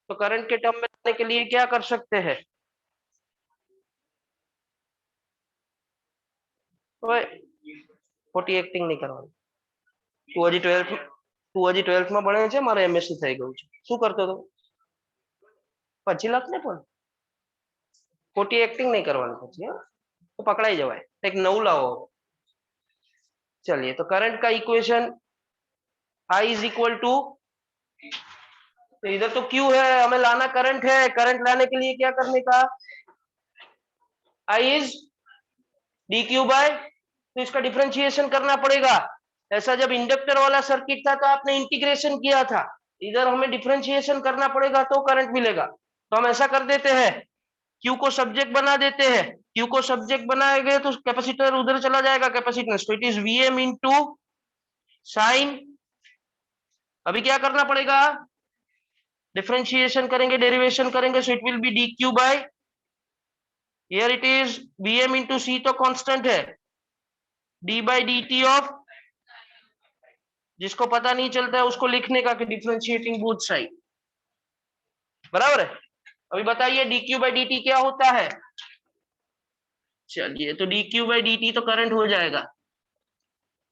तो करंट के टर्म में लाने के लिए क्या कर सकते हैं? ખોટી એક્ટિંગ નહીં કરવાની. તું હજી 12th માં ભણે છે, મારે એમએસસી થઈ ગયું છે. શું કરતો હતો? પછી લખ ને, પણ ખોટી એક્ટિંગ નહીં કરવાની પછી, તો પકડાઈ જવાય. એક નવું લાવો. चलिए, तो करंट का equation I is equal to, इधर तो Q है, हमें लाना करंट है. करंट लाने के लिए क्या करने का? I इज dq बाय, तो इसका डिफरेंशिएशन करना पड़ेगा. ऐसा जब इंडक्टर वाला सर्किट था तो आपने इंटीग्रेशन किया था. इधर हमें डिफरेंशिएशन करना पड़ेगा तो करंट मिलेगा. तो हम ऐसा कर देते हैं, Q को सब्जेक्ट बना देते हैं. Q को सब्जेक्ट बनाएंगे तो कैपेसिटर उधर चला जाएगा, कैपेसिटेंस. तो it is Vm into sine. अभी क्या करना पड़ेगा? डिफरेंशिएशन करेंगे, डेरिवेशन करेंगे, so it will be dq by, here it is Vm into C तो कांस्टेंट है, d बाई dt ऑफ, जिसको पता नहीं चलता है उसको लिखने का कि डिफरेंशिएटिंग बोथ साइड. बराबर है. अभी बताइए dq बाई dt क्या होता है? चलिए, तो dq बाई dt तो करंट हो जाएगा.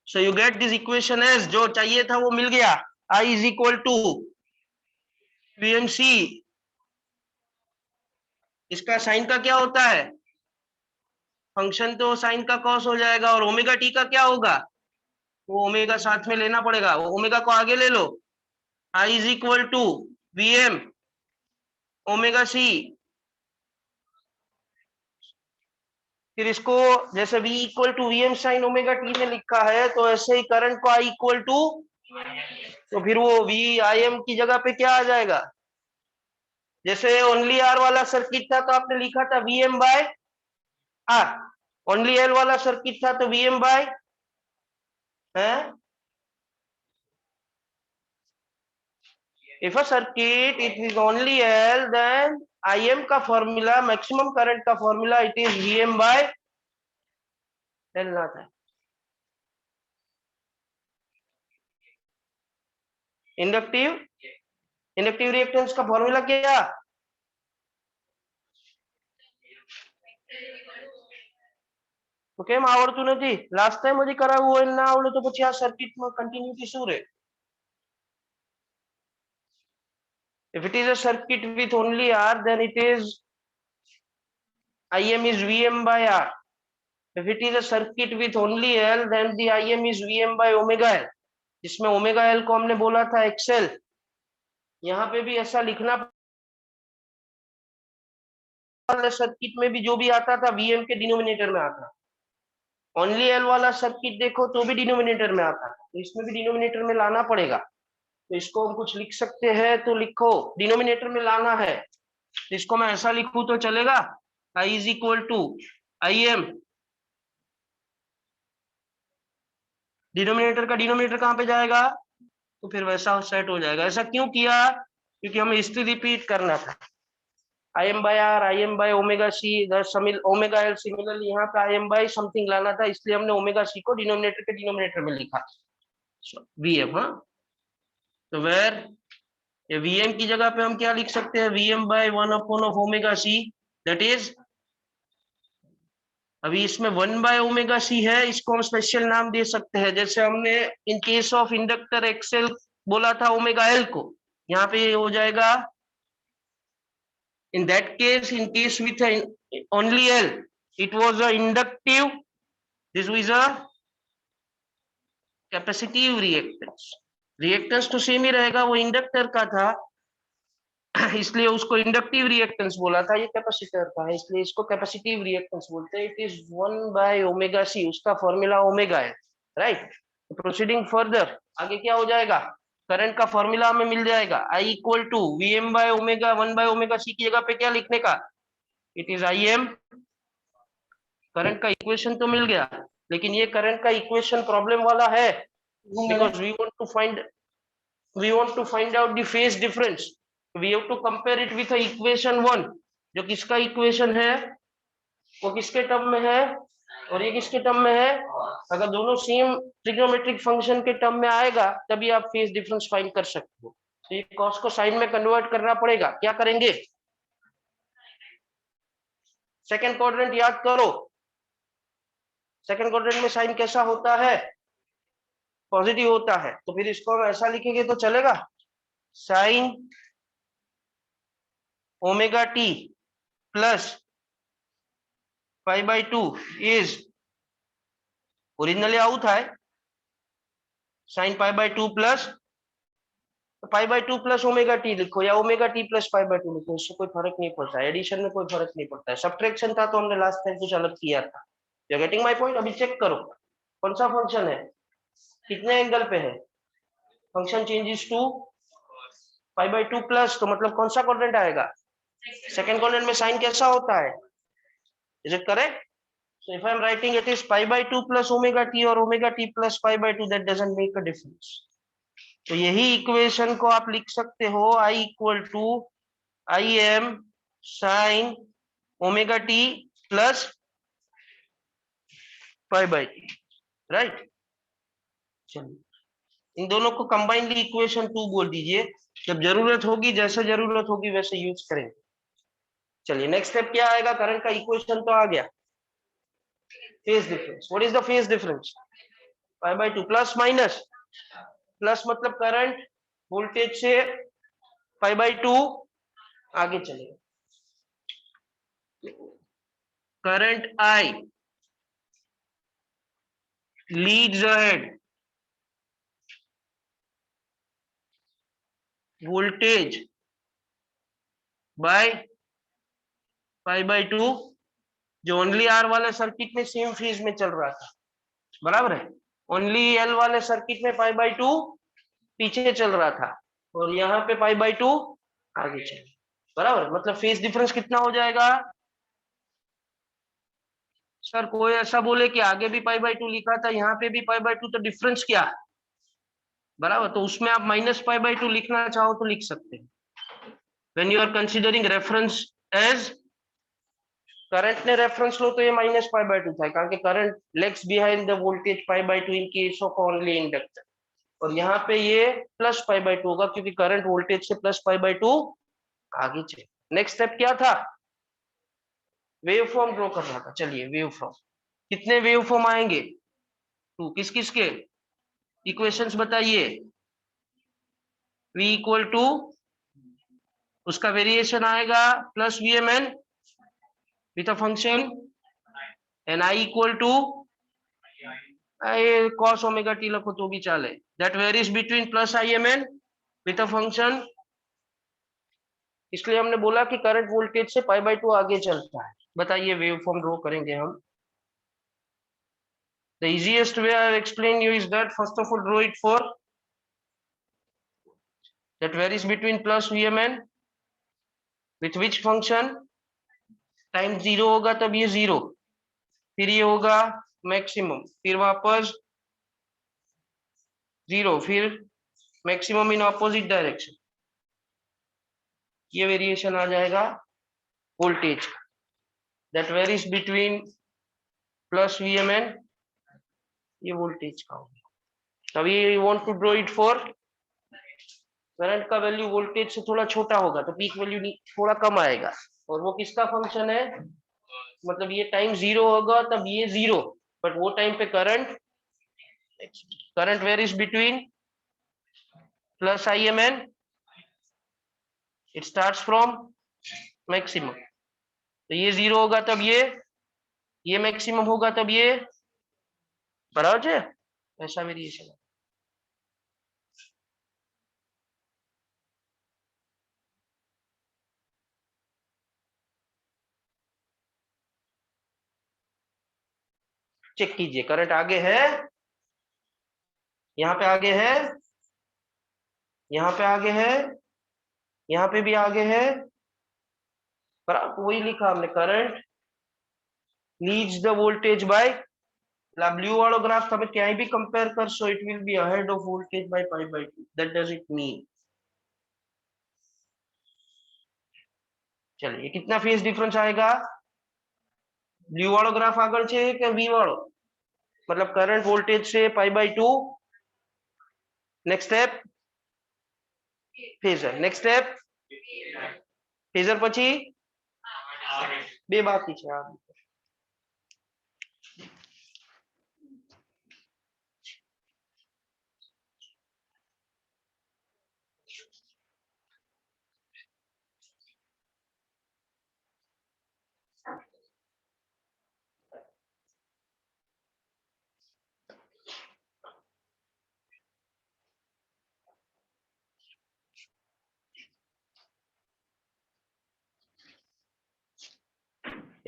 So you get this equation as, जो चाहिए था वो मिल गया. I is equal to VMC. इसका साइन का क्या होता है? फंक्शन तो साइन का कॉस हो जाएगा, और ओमेगा टी का क्या होगा? वो ओमेगा साथ में लेना पड़ेगा, वो ओमेगा को आगे ले लो. I is equal to VM omega C. फिर इसको जैसे V equal to VM sine omega t में लिखा है, तो ऐसे ही करंट को I इक्वल टू, तो फिर वो VIM की जगह पे क्या आ जाएगा? जैसे ओनली R वाला सर्किट था तो आपने लिखा था VM by R. Only L वाला सर्किट था तो VM by, if a circuit it is only L, then IM का फॉर्मूला, मैक्सिमम करंट का formula, it is VM by L not है. इंडक्टिव रिएक्टेंस का फॉर्मूला क्या? તો કેમ આવડતું નથી? લાસ્ટ ટાઈમ હજી કરાવવું હોય ના આવડે તો પછી આ સર્કિટમાં કન્ટિન્યુટી શું રહે? If it is a circuit with only R, then it is IM is VM by R. If it is a circuit with only L, then the IM is VM by omega L. जिसमें omega L को हमने बोला था XL. यहाँ पे भी ऐसा लिखना, सर्किट में भी जो भी आता था VM के डिनोमिनेटर में आता. ओनली L वाला सर्किट देखो तो भी डिनोमिनेटर में आता, तो इसमें भी डिनोमिनेटर में लाना पड़ेगा. तो इसको हम कुछ लिख सकते हैं, तो लिखो डिनोमिनेटर में लाना है. इसको मैं ऐसा लिखूं तो चलेगा, I is equal to IM. Denominator का डिनोमिनेटर कहां पे जाएगा? तो फिर वैसा सेट हो जाएगा. ऐसा क्यों किया? क्योंकि हमें हिस्ट्री रिपीट करना था. IM by R, IM by omega C, omega L. Similarly यहाँ पे IM बाय समथिंग लाना था, इसलिए हमने ओमेगा C को डिनोमिनेटर के डिनोमिनेटर में लिखा. VM. हाँ, तो वेर ये Vm की जगह पे हम क्या लिख सकते हैं? VM by 1 of omega C, that is, अभी इसमें 1 बाय ओमेगा C है, इसको हम स्पेशल नाम दे सकते हैं. जैसे हमने इन केस ऑफ इंडक्टर XL बोला था ओमेगा L को, यहाँ पे हो जाएगा in that case, in case with only L, it was a inductive, this was a capacitive reactance. Reactance तो सेम ही रहेगा, वो इंडक्टर का था इसलिए उसको इंडक्टिव रिएक्टेंस बोला था. ये कैपेसिटर का है इसलिए इसको कैपेसिटिव रिएक्टेंस बोलते हैं. It is 1 by omega C, उसका फॉर्मूला ओमेगा है. राइट. प्रोसीडिंग फर्दर, आगे क्या हो जाएगा? करंट का फॉर्मूला हमें मिल जाएगा, I equal to VM by omega 1 by omega C की जगह पे क्या लिखने का? It is IM. करंट का इक्वेशन तो मिल गया, लेकिन ये करंट का इक्वेशन प्रॉब्लम वाला है, because we want to find out the phase difference. We have to compare it with equation 1, जो किसका इक्वेशन है? वो किसके टर्म में है और ये किसके टर्म में है? अगर दोनों सेम ट्रिग्नोमेट्रिक फंक्शन के टर्म में आएगा तभी आप फेज डिफरेंस फाइंड कर सकते हो. तो ये कॉस को साइन में कन्वर्ट करना पड़ेगा। क्या करेंगे? सेकंड क्वाड्रेंट याद करो। सेकंड क्वाड्रेंट में साइन कैसा होता है? पॉजिटिव होता है। तो फिर इसको हम ऐसा लिखेंगे तो चलेगा, sine omega T plus π/2 is originally out है sine π/2 plus π/2 plus omega T लिखो या ओमेगा टी प्लस π/2 लिखो, इससे कोई फर्क नहीं पड़ता है। एडिशन में कोई फर्क नहीं पड़ता है। सब्ट्रैक्शन था तो हमने लास्ट टाइम कुछ अलग किया था। You getting my point? अभी चेक करो कौन सा फंक्शन है, कितने एंगल पे है। फंक्शन चेंजेस टू π/2 प्लस, तो मतलब कौन सा क्वाड्रेंट आएगा? सेकंड क्वाड्रेंट में साइन कैसा होता है? Is it correct? So if I am writing it is π/2 plus omega t or omega t plus π/2, that doesn't make a difference. तो यही इक्वेशन को आप लिख सकते हो I equal to I M sine omega T plus π/2, right. चलिए इन दोनों को कंबाइनली इक्वेशन 2 बोल दीजिए। जब जरूरत होगी, जैसे जरूरत होगी वैसे यूज करेंगे। चलिए नेक्स्ट स्टेप क्या आएगा? करंट का इक्वेशन तो आ गया। Phase difference, what is the phase difference? π/2 plus minus, plus मतलब करंट वोल्टेज से π/2 आगे चलेगा। Current I leads ahead, voltage by π/2, जो ओनली R वाले सर्किट में सेम फेज में चल रहा था, बराबर है। ओनली L वाले सर्किट में π/2 पीछे चल रहा था और यहाँ पे π/2 आगे चल, बराबर। मतलब फेज डिफरेंस कितना हो जाएगा? सर कोई ऐसा बोले कि आगे भी π/2 लिखा था, यहाँ पे भी π/2, तो डिफरेंस क्या है? बराबर, तो उसमें आप माइनस π/2 लिखना चाहो तो लिख सकते हैं। When you are considering reference as, current ने रेफरेंस लो तो ये माइनस π/2 था, कारण कि current lags behind the voltage π/2 in case of only inductor. और यहाँ पे ये प्लस π/2 होगा क्योंकि करंट वोल्टेज से प्लस π/2 आगे चले। नेक्स्ट स्टेप क्या था? वेव फॉर्म ड्रॉ करना था। चलिए वेव फॉर्म, कितने वेव फॉर्म आएंगे? 2। किस किस के? इक्वेशंस बताइए। v इक्वल टू, उसका वेरिएशन आएगा plus VMN with a function, and I equal to cos omega T लिखो तो भी चले, that varies between plus IMN with a function. इसलिए हमने बोला कि करंट वोल्टेज से π/2 आगे चलता है। बताइए वेव फॉर्म ड्रॉ करेंगे हम। The easiest way I have explained you is that first of all draw it for that varies between plus VMN with which function, time 0 होगा तब ये 0, फिर ये होगा मैक्सिमम, फिर वापस 0, फिर मैक्सिमम इन ऑपोजिट डायरेक्शन। ये वेरिएशन आ जाएगा वोल्टेज का, that varies between plus VMN, ये वोल्टेज का होगा। तभी you want to draw it for current का वैल्यू वोल्टेज से थोड़ा छोटा होगा तो पीक वैल्यू थोड़ा कम आएगा, और वो किसका फंक्शन है? मतलब ये टाइम 0 होगा तब ये 0, बट वो टाइम पे current varies between plus IMN, it starts from maximum. तो ये 0 होगा तब ये मैक्सिमम होगा तब ये, बराबर है। ऐसा वेरिएशन है। चेक कीजिए, करंट आगे है, यहाँ पे आगे है, यहाँ पे आगे है, यहाँ पे भी आगे है, पर वही लिखा हमने, current leads the voltage by, blue वाला ग्राफ તમે ક્યાંય भी कंपेयर कर so it will be ahead of voltage by π/2, that does it mean. चलिए कितना फेज डिफरेंस आएगा? ब्लू वाला ग्राफ આગળ છે કે V वालो, मतलब करंट वोल्टेज से π/2। Next step phasor. Next step phasor પછી બે બાકી છે. આ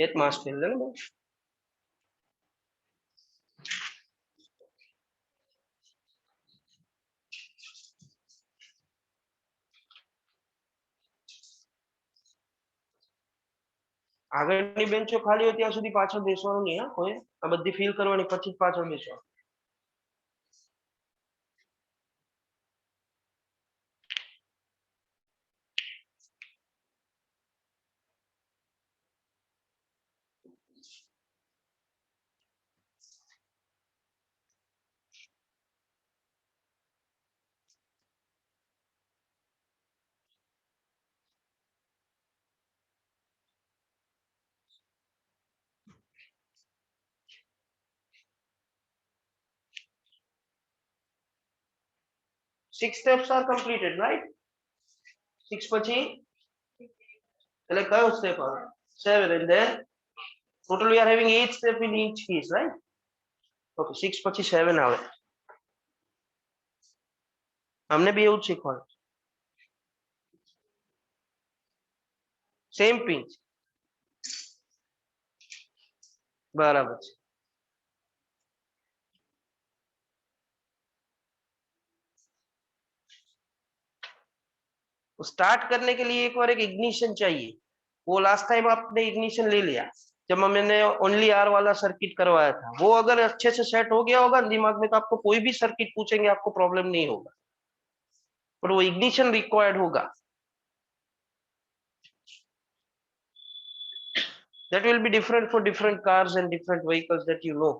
એક માસ ફેલ ને આગળની બેન્ચો ખાલી હોય ત્યાં સુધી પાછળ બેસવાનું નહીં. હા, કોઈ આ બધી ફિલ કરવાની પછી જ પાછળ બેસવાનું. Six steps are completed, right? Six પછી એટલે કયો step આવે? Seven, and then total we are having 8 step in each case, right? Okay, 6 પછી 7 આવે. અમને બી એવું જ શીખવાનું. Same pinch. બરાબર છે. स्टार्ट करने के लिए एक बार एक इग्निशन चाहिए. वो लास्ट टाइम आपने इग्निशन ले लिया जब मैंने ओनली आर वाला सर्किट करवाया था. वो अगर अच्छे से सेट हो गया होगा दिमाग में तो आपको कोई भी सर्किट पूछेंगे आपको प्रॉब्लम नहीं होगा. पर वो इग्निशन रिक्वायर्ड होगा. That will be different for different cars and different vehicles that you know.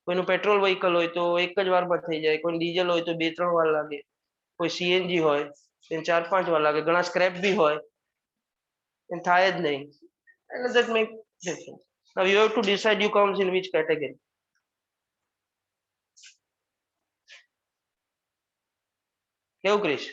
કોઈનું પેટ્રોલ વ્હીકલ હોય તો એક જ વારમાં થઈ જાય, કોઈ ડીઝલ હોય તો 2-3 વાર લાગે, કોઈ સીએનજી હોય તો 4-5 વાર લાગે, ઘણા સ્ક્રેપ બી હોય એ થાય જ નહીં. And that make difference. Now you have to decide you comes in which category. કેવું ક્રિશ?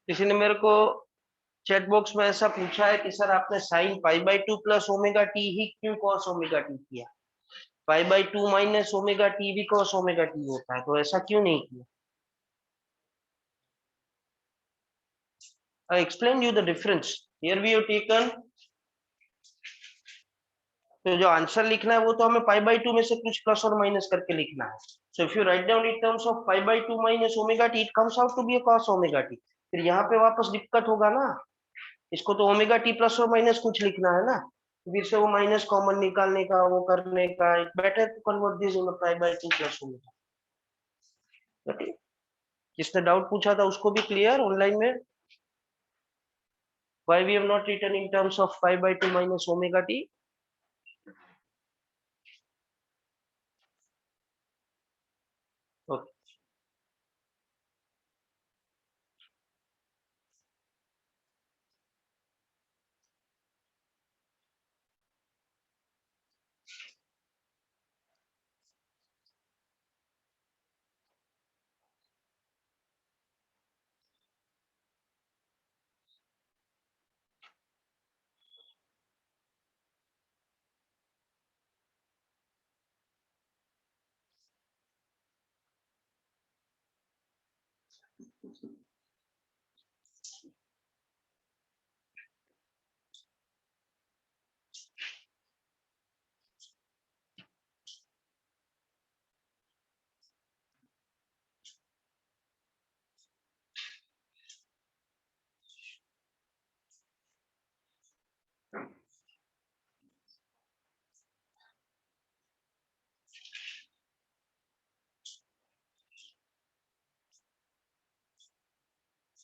किसी ने मेरे को चैट बॉक्स में ऐसा पूछा है कि सर आपने साइन π/2 प्लस ओमेगा टी ही क्यों कॉस ओमेगा टी किया? π/2 माइनस ओमेगा टी भी कॉस ओमेगा टी होता है, तो ऐसा क्यों नहीं किया? I explained you the difference. Here we have taken, तो जो आंसर लिखना है वो तो हमें π/2 में से कुछ प्लस और माइनस करके लिखना है. So if you write down in terms of π/2 minus omega t, it comes out to be a cos omega t. फिर यहाँ पे वापस दिक्कत होगा ना, इसको तो ओमेगा टी प्लस और माइनस कुछ लिखना है ना, फिर से वो माइनस कॉमन निकालने का वो करने का. Better to convert this in π/2 plus omega. जिसने डाउट पूछा था उसको भी क्लियर ऑनलाइन में? Why we have not written in terms of π/2 minus omega t? Okay.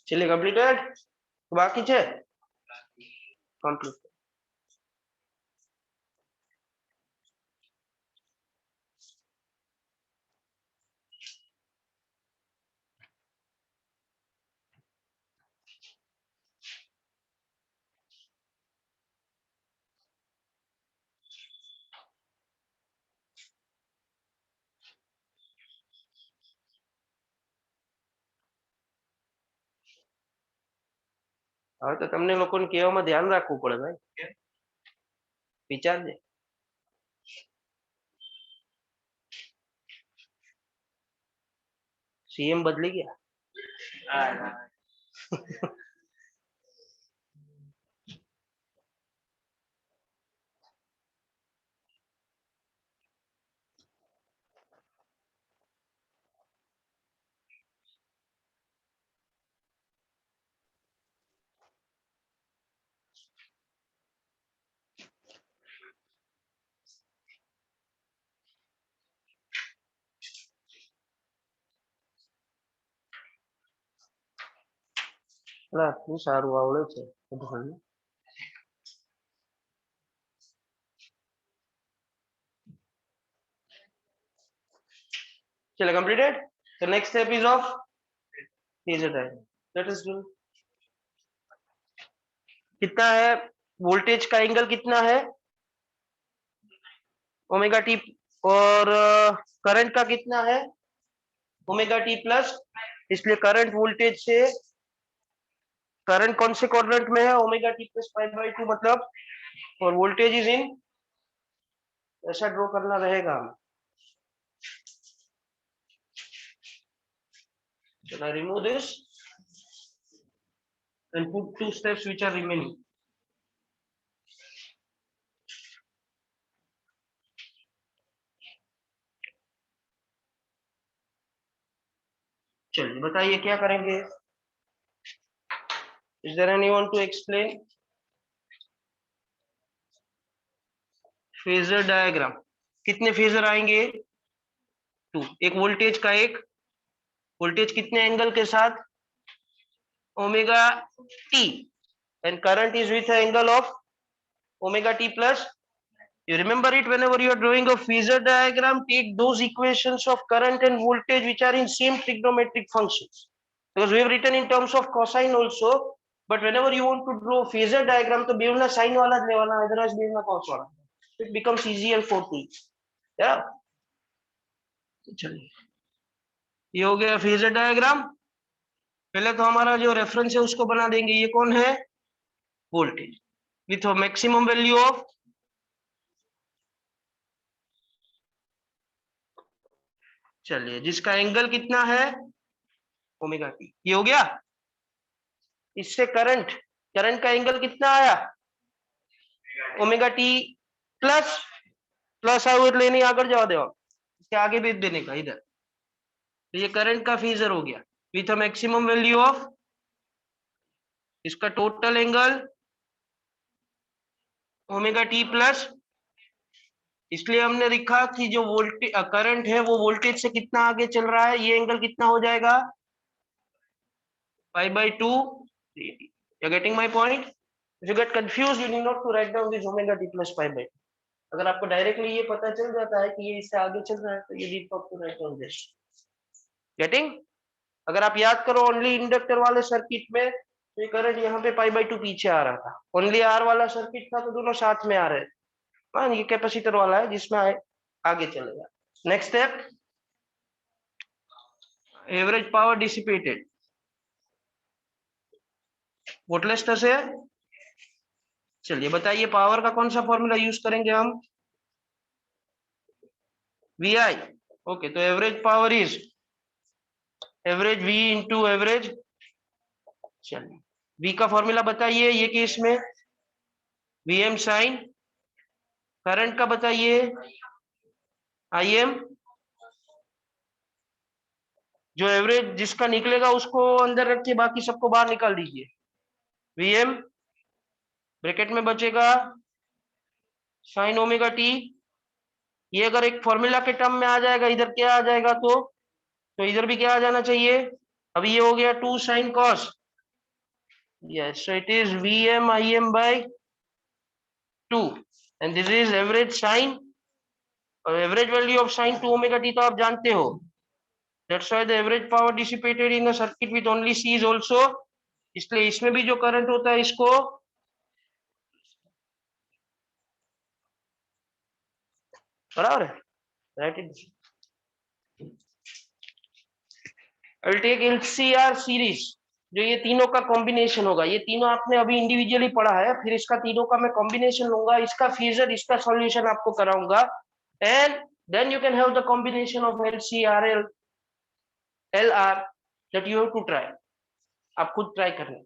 चलिए कंप्लीटेड, बाकी છે कंप्लीट। હવે તો તમને લોકોને કહેવામાં ધ્યાન રાખવું પડે ભાઈ, વિચારજે। સીએમ બદલી ગયા। આટલું સારું આવડે છે બધું। चलो completed. The next step is of phasor diagram। Let us do। कितना है वोल्टेज का एंगल कितना है ओमेगा टी, और करंट का कितना है ओमेगा टी प्लस। इसलिए करंट वोल्टेज से, करंट कौन से क्वाड्रेंट में है omega T plus pi by 2 मतलब, और वोल्टेज इज इन, ऐसा ड्रॉ करना रहेगा। So I remove this and put two steps which are remaining। चलिए बताइए क्या करेंगे। Is there anyone to explain? Phasor diagram, कितने फेजर आएंगे 2। एक वोल्टेज का, एक वोल्टेज कितने एंगल के साथ omega T, and current is with angle of omega T plus. You remember it whenever you are drawing a phasor diagram, take those equations of current and voltage which are in same trigonometric functions, because we have written in terms of cosine also, but whenever you want to draw phasor diagram तो बेवना sin वाला ज लेवाना, otherwise बेवना cos वाला, it becomes easier for you। yeah, चलिए ये हो गया phasor diagram. पहले तो हमारा जो रेफरेंस है उसको बना देंगे। ये कौन है voltage with maximum value of, चलिए जिसका एंगल कितना है ओमेगा टी, ये हो गया। इससे करंट, करंट का एंगल कितना आया ओमेगा टी प्लस, प्लस आया એટલે એની આગળ જવા દેવા, इसके आगे भेज देने का इधर। तो ये करंट का फेजर हो गया विथ मैक्सिमम वैल्यू ऑफ, इसका total angle omega T plus. इसलिए हमने लिखा कि जो वोल्टेज करंट है वो वोल्टेज से कितना आगे चल रहा है, ये एंगल कितना हो जाएगा pi by 2। You getting my point. If you get confuse you need not to write down this omega T plus pi by. अगर आपको डायरेक्टली ये पता चल जाता है कि ये इससे आगे चल रहा है तो ये need not to write down this. Getting. अगर आप याद करो ओनली इंडक्टर वाले सर्किट में तो ये करंट यहाँ पे पाई बाई 2 पीछे आ रहा था, ओनली आर वाला सर्किट था तो दोनों साथ में आ रहे थे। हाँ ये कैपेसिटर वाला है जिसमें आगे चलेगा। Next step average power dissipated, voltage से। चलिए बताइए पावर का कौन सा फॉर्मूला यूज करेंगे हम, वी आई। ओके तो average power is average V into average. चलिए V का फॉर्मूला बताइए ये केस में, VM साइन, करंट का बताइए IM, जो एवरेज जिसका निकलेगा उसको अंदर रखिए, बाकी सबको बाहर निकाल दीजिए। VM ब्रैकेट में बचेगा साइन ओमेगा टी, ये अगर एक फॉर्मूला के टर्म में आ जाएगा, इधर क्या आ जाएगा, तो इधर भी क्या आ जाना चाहिए। अभी ये हो गया 2 sine cos, yes, so it is VM IM by 2 and this is average sine, और average value of sine 2 omega T तो आप जानते हो, that's why the average power dissipated in a circuit with only C is also, इसलिए इसमें भी जो current होता है इसको बराबर है, write it. I take LCR series, जो ये तीनों का कॉम्बिनेशन होगा, ये तीनों आपने अभी इंडिविजुअली पढ़ा है, फिर इसका तीनों का मैं कॉम्बिनेशन लूंगा, इसका फेजर इसका सॉल्यूशन आपको कराऊंगा, and then you can have the combination of LCRL LR that you have to try, आप खुद ट्राई करना।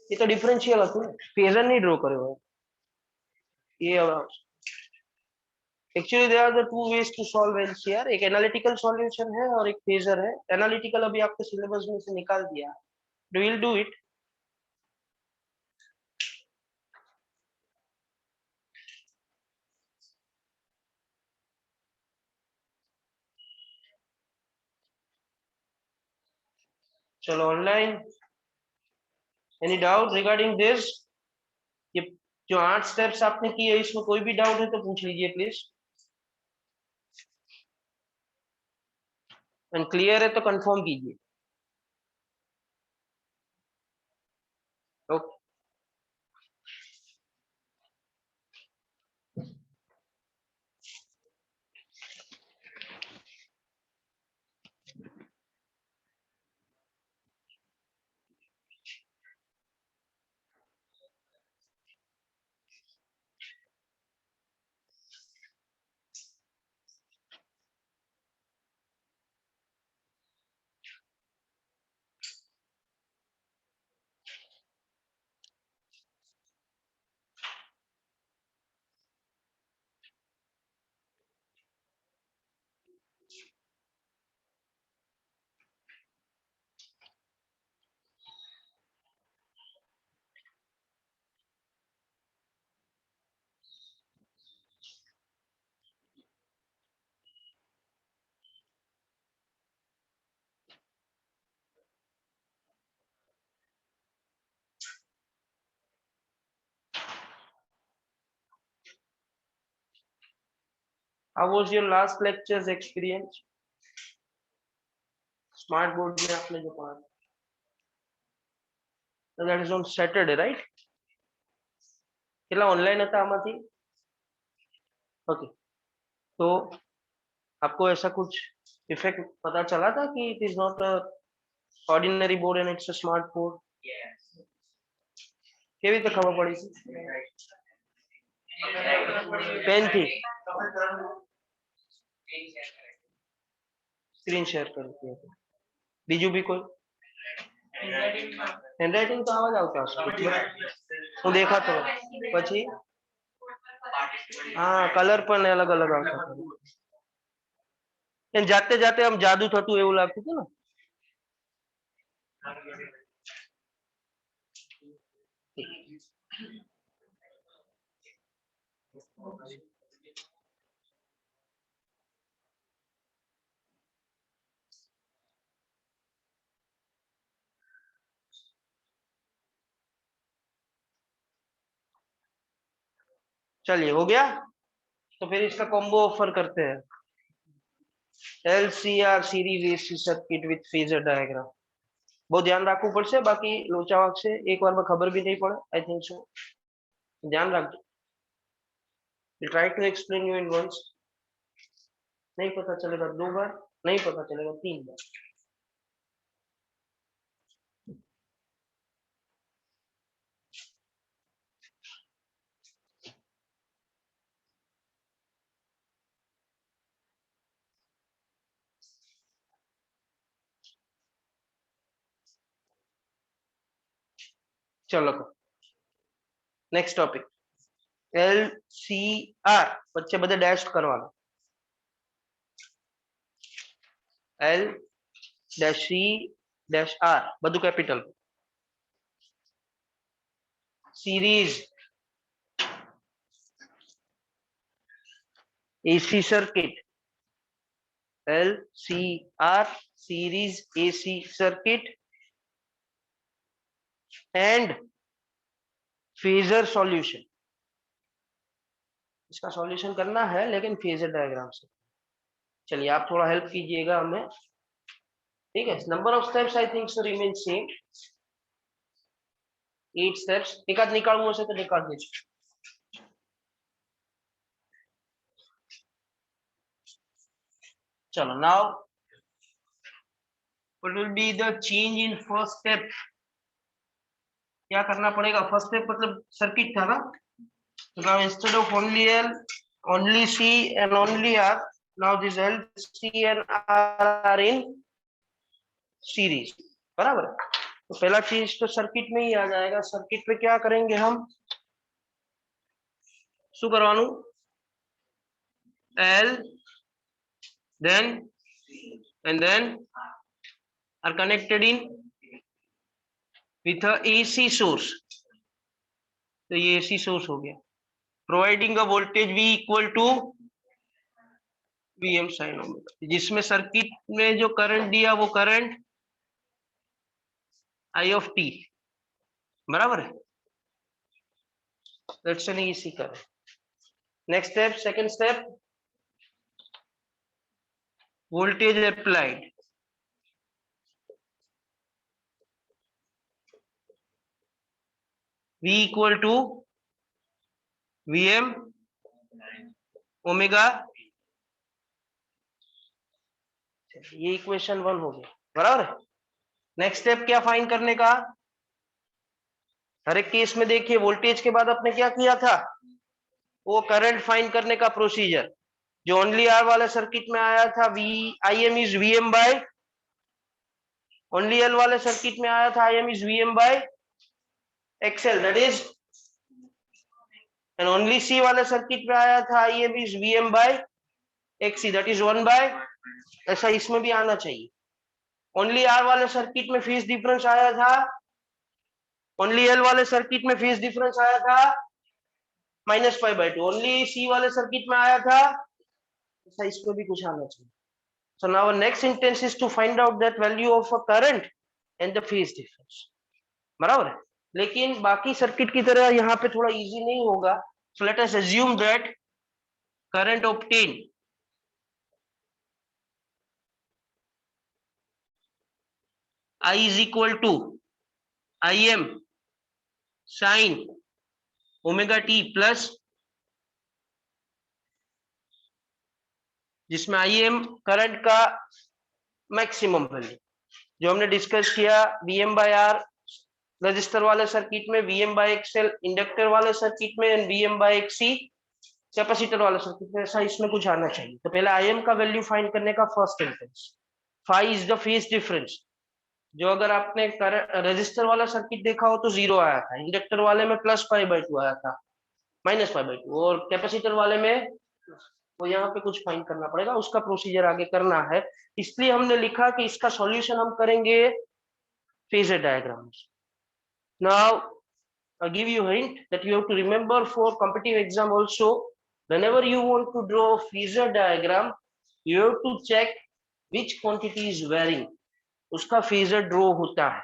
ये तो डिफरेंशियल હતું ને, फेजर नहीं ड्रॉ કર્યો હોય ये। Actually there are the two ways to solve LCR, एक एनालिटिकल सॉल्यूशन है और एक फेजर है। एनालिटिकल अभी आपके सिलेबस में से निकाल दिया, डू विल डू इट। चलो online, any doubt regarding this, ये जो 8 स्टेप्स आपने किए इसमें कोई भी डाउट है तो पूछ लीजिए प्लीज, एंड क्लियर है तो कंफर्म कीजिए। Okay how was your last lectures experience, smart board में आपने जो पढ़ा, that is on Saturday right, કેટલા ઓનલાइन હતા આમાંથી। ओके, तो आपको ऐसा कुछ इफेक्ट पता चला था कि it is not a ordinary board and it's a smart board, કેવી રીતે ખબર પડી છે। पेन थी, स्क्रीन शेयर करती है, બીજું भी कोई હેન્ડરાઇટિંગ તો આવા જ આવતા હશે, હું દેખાતો પછી હા કલર પણ અલગ અલગ આવતા હતા, જાતે જાતે આમ જાદુ થતું એવું લાગતું હતું ને। चलिए हो गया, तो फिर इसका कॉम्बो ऑफर करते हैं, LCR series AC circuit with phasor diagram. बहुत ध्यान रखવું પડશે, बाकी लोचा वागશે एक बार में खबर भी नहीं पड़े, आई थिंक सो, ध्यान रखो। Will try to explain you in once, नहीं पता चलेगा 2 बार। नहीं पता चलेगा 3 बार। चलो नेक्स्ट टॉपिक LCR बच्चे बदे डैश करवाना L-C-R બધું capital series AC circuit LCR series AC circuit and phasor solution. इसका सॉल्यूशन करना है लेकिन फेजर डायग्राम से। चलिए आप थोड़ा हेल्प कीजिएगा हमें, ठीक है। Number of steps I think so remain same 8 steps. एक आध निकालूंगा से तो निकाल दीजिए। चलो now what will be the change in first step. क्या करना पड़ेगा? फर्स्ट स्टेप मतलब सर्किट था ना, तो now instead of only L only C and only R, now this L C and R are in series, बराबर है। तो पहला चीज तो सर्किट में ही आ जाएगा। सर्किट पे क्या करेंगे हम, शू करवानू L then and then are connected in with a AC source। तो ये AC सोर्स हो गया, providing a voltage V equal to Vm sin omega, जिसमें सर्किट में जो करंट दिया वो करंट I of t, बराबर है। लेट्स से इसी करें। Next step, second step, voltage applied V equal to Vm omega. ये इक्वेशन 1 हो गया, बराबर है। नेक्स्ट स्टेप क्या फाइंड करने का? हर एक केस में देखिए वोल्टेज के बाद आपने क्या किया था, वो करंट फाइंड करने का प्रोसीजर जो ओनली आर वाले सर्किट में आया था, Im is Vm by, only L वाले सर्किट में आया था Im is Vm by XL that is, and only C वाले सर्किट में आया था Im is Vm by XC that is 1 by. ऐसा इसमें भी आना चाहिए। ओनली आर वाले सर्किट में फेज डिफरेंस आया था, ओनली एल वाले सर्किट में फेज डिफरेंस आया था -5/2, ओनली सी वाले सर्किट में आया था, ऐसा इसमें भी कुछ आना चाहिए। So now our next intent is to find out that value of a current and the phase difference, बराबर है। लेकिन बाकी सर्किट की तरह यहाँ पे थोड़ा इजी नहीं होगा। So let us assume that current obtained I is equal to Im sin omega t plus, जिसमें Im करंट का मैक्सिमम वैल्यू जो हमने डिस्कस किया, Vm बाय आर रजिस्टर वाले सर्किट में, Vm बाय XL इंडक्टर वाले सर्किट में, and Vm by XC capacitor वाले सर्किट में। ऐसा इसमें कुछ आना चाहिए। तो पहले Im का वैल्यू फाइंड करने का first instance. Phi is the phase difference, जो अगर आपने रजिस्टर वाला सर्किट देखा हो तो 0 आया था, इंडक्टर वाले में +π/2 आया था, -π/2, और कैपेसिटर वाले में वो यहाँ पे कुछ फाइंड करना पड़ेगा, उसका प्रोसीजर आगे करना है। इसलिए हमने लिखा कि इसका सॉल्यूशन हम करेंगे phasor diagrams. Now I'll give you a hint that you have to remember for competitive exam also, whenever you want to draw a phasor diagram, you have to check which quantity is varying, उसका phasor draw होता है।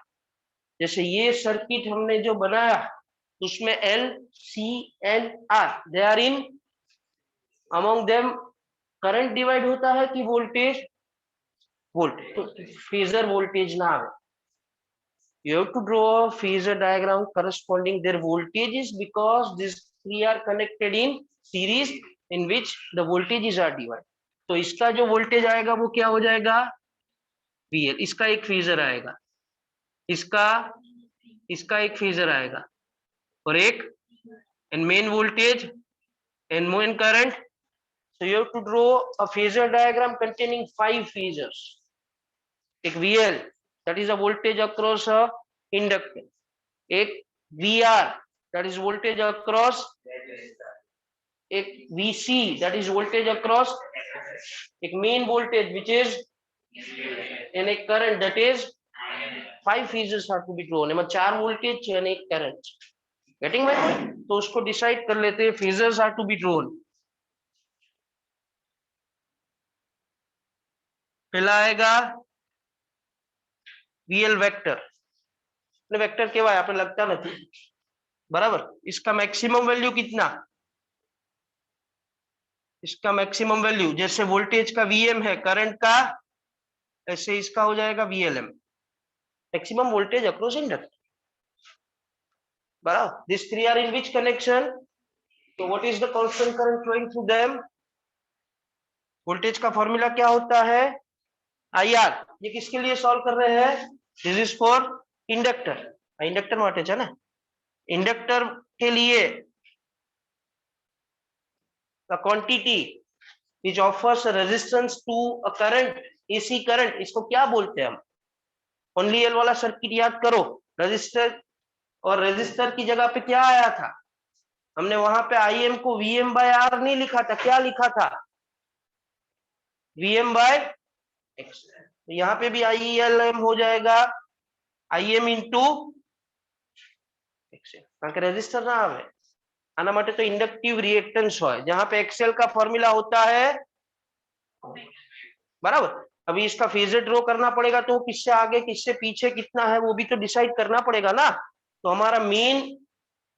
जैसे ये circuit हमने जो बनाया उसमें L, C and R they are in, among them current divide होता है कि वोल्टेज, वोल्टेज, तो फेजर वोल्टेज ना आवे। You have to draw a phasor diagram corresponding their voltages, because these three are connected in series in which the voltages are divided. तो इसका जो voltage आएगा वो क्या हो जाएगा, VL। इसका एक फेजर आएगा, इसका एक फेजर आएगा, और एक and main voltage and main current. So you have to draw a phasor diagram containing 5 phasors. एक VL, that is a voltage across a inductor. एक VR, that is voltage across. एक VC, that is voltage across. एक main voltage which is, and एक current that is. 5 phasors have to be drawn. एમાં 4 voltage and एक current. Getting my point? तो उसको decide कर लेते हैं. Phasors have to be drawn. पहला आएगा VL वेक्टर. वेक्टर કેવાય આપણે લખતા નથી, बराबर. इसका मैक्सिमम वैल्यू कितना, इसका मैक्सिमम वैल्यू जैसे वोल्टेज का Vm है करंट का, ऐसे इसका हो जाएगा VLM, maximum voltage across inductor, बराबर. This three are in which connection, तो what is the constant current flowing through them. Voltage का फॉर्मूला क्या होता है, IR. ये किसके लिए सॉल्व कर रहे हैं, this is for inductor. Inductor માટે છે ને, इंडक्टर के लिए the quantity which offers a resistance to a current, AC current, इसको क्या बोलते हैं हम. ओनली एल वाला सर्किट याद करो, रजिस्टर, और रजिस्टर की जगह पे क्या आया था, हमने वहां पे IM को VM by R नहीं लिखा था, क्या लिखा था, VM by X. तो यहाँ पे भी IELM हो जाएगा IM into XL, કારણ કે રેઝિસ્ટર ના આવે. આના માટે તો ઇન્ડક્ટિવ રિએક્ટન્સ હોય, जहां पे XL का फॉर्मूला होता है, बराबर. अभी इसका फेजर ड्रॉ करना पड़ेगा, तो किससे आगे किससे पीछे कितना है वो भी तो डिसाइड करना पड़ेगा ना. तो हमारा मेन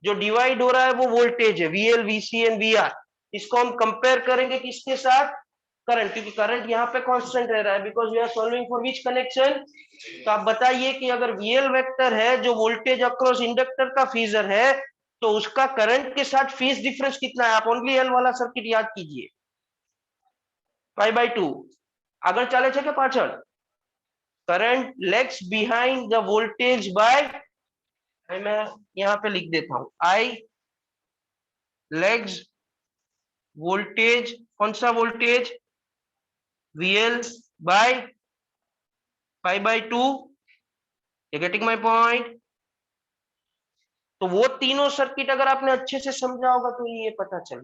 जो डिवाइड हो रहा है वो वोल्टेज है, VL, VC एंड VR. इसको हम कंपेयर करेंगे किसके साथ, करंट, क्योंकि करंट यहाँ पे कांस्टेंट रह रहा है, because we are solving for which connection. तो आप बताइए कि अगर VL वेक्टर है जो वोल्टेज अक्रॉस इंडक्टर का फेजर है, तो उसका करंट के साथ फेज डिफरेंस कितना है. आप ओनली एल वाला सर्किट याद कीजिए, π/2. આગળ ચાલે છે કે પાછળ, current lags behind the voltage bye, मैं यहाँ पे लिख देता हूं, I लेग्स वोल्टेज, कौन सा voltage, VL by π/2. You getting my point? तो वो तीनों सर्किट अगर आपने अच्छे से समझा होगा तो ये पता चल,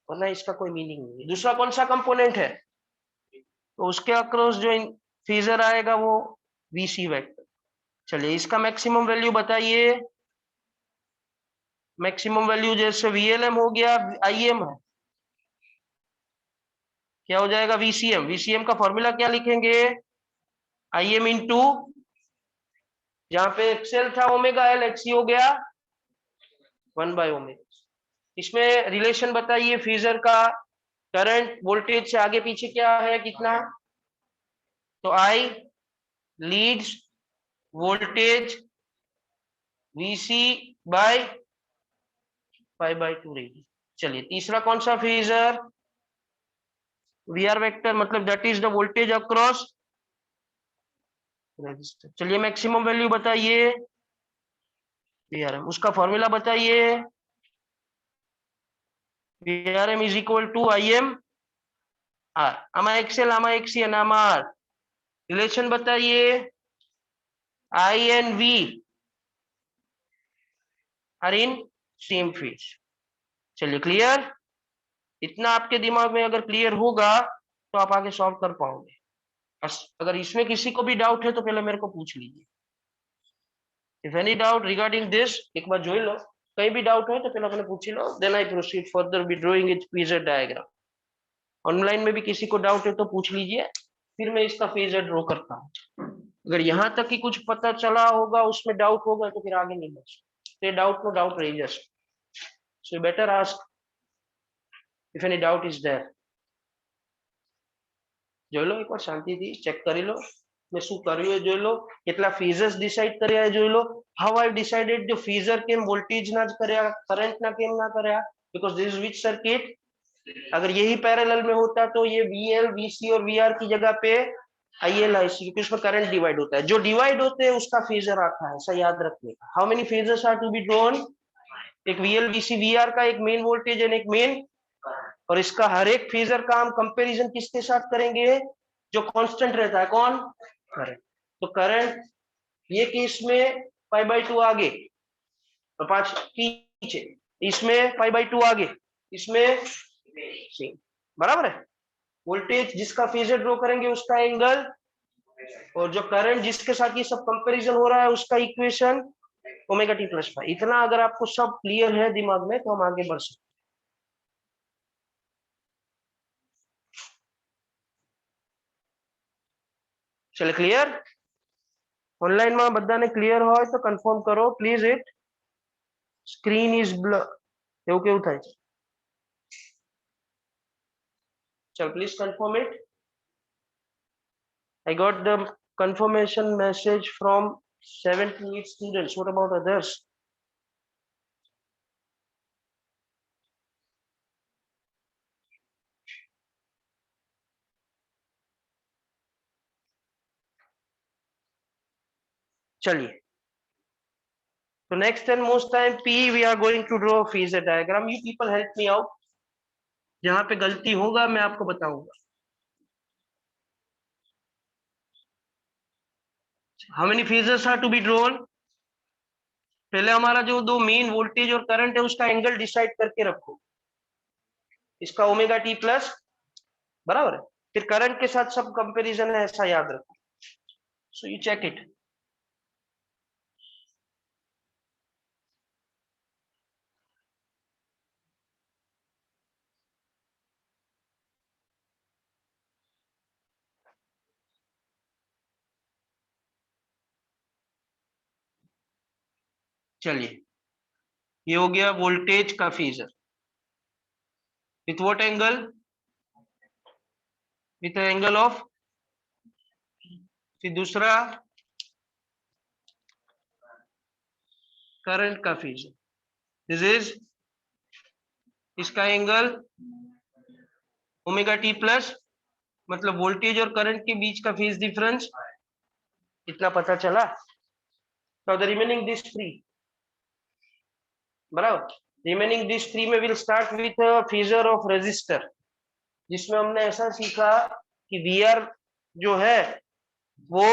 वरना इसका कोई मीनिंग नहीं है. दूसरा कौन सा कंपोनेंट है, तो उसके अक्रॉस जो फेजर आएगा वो VC वेक्टर. चलिए इसका मैक्सिमम वैल्यू बताइए. मैक्सिमम वैल्यू जैसे VLM हो गया, IM है, क्या हो जाएगा, VCM. VCM का फॉर्मूला क्या लिखेंगे, IM इंटू, जहां पे XL था ओमेगा L, XC हो गया 1/ω. इसमें रिलेशन बताइए फेजर का, करंट वोल्टेज से आगे पीछे क्या है कितना, तो I leads voltage VC by π/2 रहेगी. चलिए तीसरा कौन सा फेजर, VR वेक्टर, मतलब that is the voltage across resistor. चलिए मैक्सिमम वैल्यू बताइए VRM, उसका फॉर्मूला बताइए, VRM is equal to IM R. आमा XL, आमा XC અને આમાં R. रिलेशन बताइए, I and V are in same phase. चलिए क्लियर, इतना आपके दिमाग में अगर क्लियर होगा तो आप आगे सॉल्व कर पाओगे. अगर इसमें किसी को भी डाउट है तो पहले मेरे को पूछ लीजिए. If any doubt regarding this, एक बार જોઈ લો, कहीं भी डाउट हो तो पहले अपने पूछ लो, then I proceed further with drawing it phasor diagram. Online में भी किसी को डाउट है तो पूछ लीजिए, फिर मैं इसका फेजर ड्रॉ करता हूँ. अगर यहाँ तक कि कुछ पता चला होगा, उसमें डाउट होगा तो फिर आगे नहीं बच, तो डाउट नो डाउट रही just. So better ask if any doubt is there. જોઈ લો એકવાર શાંતિથી ચેક કરી લો મેં શું કર્યું એ જોઈ લો, કેટલા ફેઝર્સ ડિસાઇડ કર્યા એ જોઈ લો. How I decided the phasor કેમ વોલ્ટેજ ના જ કર્યા, કરંટ ના કેમ ના કર્યા, because this is which circuit, अगर यही पैरेलल में होता तो ये VL, VC और VR की जगह पे IL, IC, क्योंकि उसमें करंट डिवाइड होता है। जो डिवाइड होते हैं उसका फेजर आता है, ऐसा याद रखने का। How many phasors are to be drawn? एक VL, VC, VR का एक मेन वोल्टेज एंड एक मेन, और इसका हर एक फेजर का हम कंपैरिजन किसके साथ करेंगे? जो कांस्टेंट रहता है, कौन? करंट। तो करंट ये केस में π/2 आगे और 5 पीछे, इसमें π/2 आगे, इसमें सेम, बराबर है। वोल्टेज जिसका फेजर ड्रॉ करेंगे उसका एंगल, और जो करंट जिसके साथ ये सब कंपैरिजन हो रहा है उसका equation omega T plus five. इतना अगर आपको सब क्लियर है दिमाग में तो हम आगे बढ़ सकते। चले क्लियर? ऑनलाइन में बधाने क्लियर હોય તો કન્ફર્મ કરો please it. Screen is blur એવું કેવું થાય છે? ચલ please confirm it. I got the confirmation message from 7 to 8 students. What about others? चलिए, so next and most time P we are going to draw a phasor diagram. You people help me out. जहां पे गलती होगा मैं आपको बताऊंगा. How many phasors are to be drawn? पहले हमारा जो दो मेन वोल्टेज और करंट है उसका एंगल डिसाइड करके रखो. इसका ओमेगा टी प्लस, बराबर है. फिर करंट के साथ सब कंपैरिजन है, ऐसा याद रखो. So you check it. चलिए, ये हो गया वोल्टेज का phasor. With what angle? With angle of. फिर दूसरा करंट का फेजर. दिस इज, इसका एंगल ओमेगा टी प्लस, मतलब वोल्टेज और करंट के बीच का फेज डिफरेंस. इतना पता चला. Now the remaining this three, बराबर. रिमेनिंग दिस थ्री में will start with phasor of resistor, जिसमें हमने ऐसा सीखा कि VR जो है वो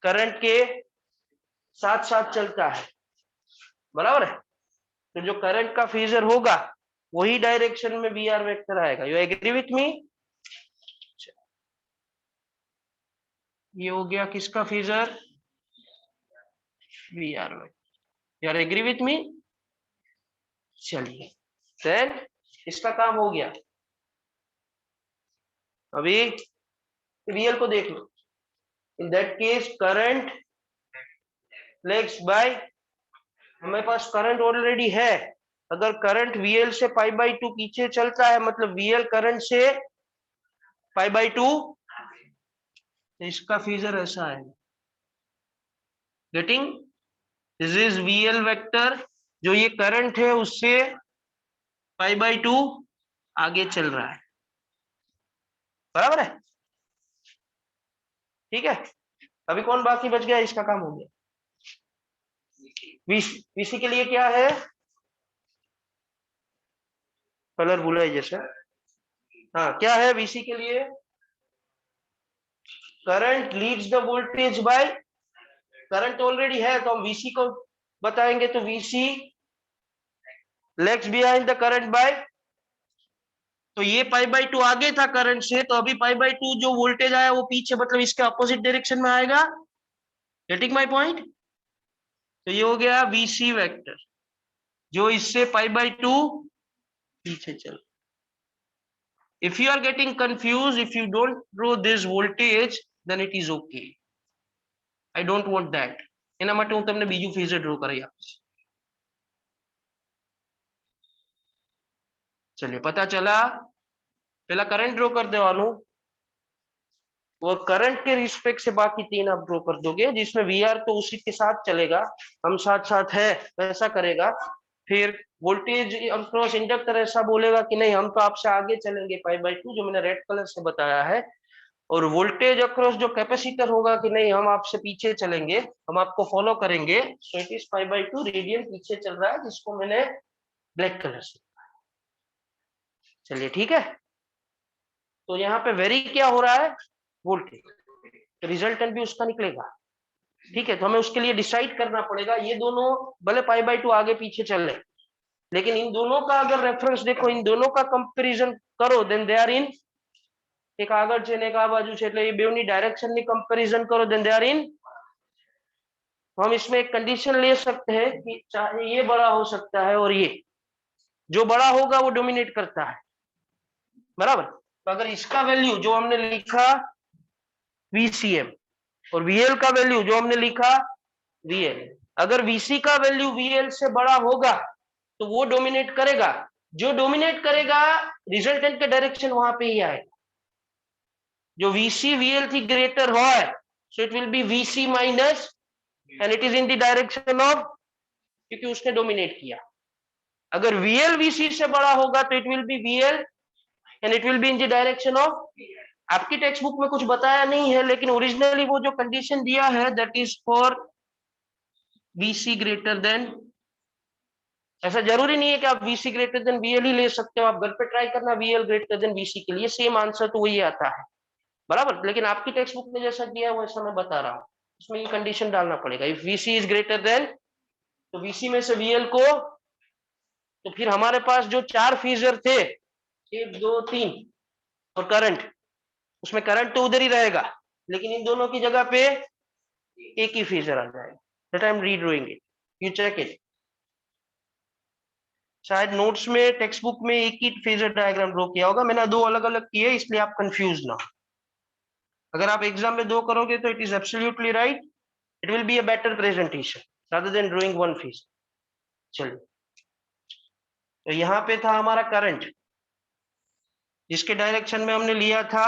करंट के साथ साथ चलता है, बराबर है. तो जो करंट का फेजर होगा वही डायरेक्शन में VR वेक्टर आएगा. You agree with me? ये हो गया किसका phasor? VR vector. You are agree with me? चलिए, देन इसका काम हो गया. अभी रियल को देख लो. In that case current flex by, हमारे पास करंट ऑलरेडी है. अगर करंट VL से π/2 पीछे चलता है मतलब VL करंट से π/2, इसका फेजर ऐसा है. Getting? This is VL vector, जो ये करंट है उससे π/2 आगे चल रहा है, बराबर है. ठीक है. अभी कौन बाकी बच गया? इसका काम हो गया. VC के लिए क्या है? कलर भूला है जैसे. हाँ, क्या है VC के लिए? Current leads the voltage bye, current already है तो हम VC को बताएंगे. तो VC legs behind the current by, तो ये π/2 आगे था करंट से, तो अभी π/2 जो वोल्टेज आया वो पीछे, मतलब इसके अपोजिट डायरेक्शन में आएगा. Getting my point? तो ये हो गया VC वेक्टर, जो इससे π/2 पीछे चल. If you are getting confused, if you don't draw this voltage, then it is okay. I don't want that. એના માટે હું તમને બીજું ફેઝર ડ્રો કરી આપીશ. चलिए, पता चला. पहला करंट ड्रॉ कर देवानु, वो करंट के रिस्पेक्ट से बाकी तीन आप ड्रॉ कर दोगे, जिसमें VR तो उसी के साथ चलेगा, हम साथ साथ है वैसा करेगा. फिर वोल्टेज अक्रॉस इंडक्टर ऐसा बोलेगा कि नहीं हम तो आपसे आगे चलेंगे π/2 जो मैंने रेड कलर से बताया है, और वोल्टेज अक्रॉस जो कैपेसिटर होगा कि नहीं हम आपसे पीछे चलेंगे, हम आपको फॉलो करेंगे। सो इट इज π/2 रेडियन पीछे चल रहा है जिसको मैंने ब्लैक कलर से। चलिए ठीक है, तो यहाँ पे वेरी क्या हो रहा है, वोल्टेज, तो रिजल्टेंट भी उसका निकलेगा। ठीक है, तो हमें उसके लिए डिसाइड करना पड़ेगा, ये दोनों भले π/2 आगे पीछे चल रहे, लेकिन इन दोनों का अगर रेफरेंस देखो, इन दोनों का कंपैरिजन करो, देन दे आर इन, एक આગળ છે ને એક આ બાજુ છે એટલે એ બેવની ડાયरेक्शन ની कंपैरिजन करो, देन दे आर इन। तो हम इसमें एक कंडीशन ले सकते हैं कि चाहे ये बड़ा हो सकता है और ये, जो बड़ा होगा वो डोमिनेट करता है, बराबर। तो अगर इसका वैल्यू जो हमने लिखा VCM और VL का वैल्यू जो हमने लिखा VL, अगर VC का वैल्यू VL से बड़ा होगा तो वो डोमिनेट करेगा, जो डोमिनेट करेगा रिजल्टेंट के डायरेक्शन वहां पे ही आएगा। जो VC VL थी ग्रेटर हो, सो it will B VC minus and it is in the direction of, क्योंकि उसने डोमिनेट किया। अगर VL VC से बड़ा होगा तो it will B VL and it will be in the direction of. आपकी टेक्स्ट बुक में कुछ बताया नहीं है, लेकिन ओरिजिनली वो जो कंडीशन दिया है that is for VC greater than, ऐसा जरूरी नहीं है कि आप VC ग्रेटर देन VL ही ले सकते हो, आप घर पे ट्राई करना VL ग्रेटर देन VC के लिए, सेम आंसर तो वही आता है, बराबर। लेकिन आपकी टेक्स्ट बुक में जैसा दिया है वैसा मैं बता रहा हूँ, उसमें ये कंडीशन डालना पड़ेगा, if VC is greater then, तो VC में से VL को, तो फिर हमारे पास जो 4 फेजर थे 1 2 3 और करंट, उसमें करंट तो उधर ही रहेगा, लेकिन इन दोनों की जगह पे एक ही फेजर आ जाएगा। That I am redrawing it, you check it. शायद नोट्स में टेक्स्ट बुक में एक ही फेजर डायग्राम ड्रॉ किया होगा, मैंने 2 अलग अलग किए, इसलिए आप कंफ्यूज ना। अगर आप एग्जाम में 2 करोगे तो it is absolutely right, it will be a better presentation rather than drawing one phase. चलिए, तो यहाँ पे था हमारा करंट, जिसके डायरेक्शन में हमने लिया था,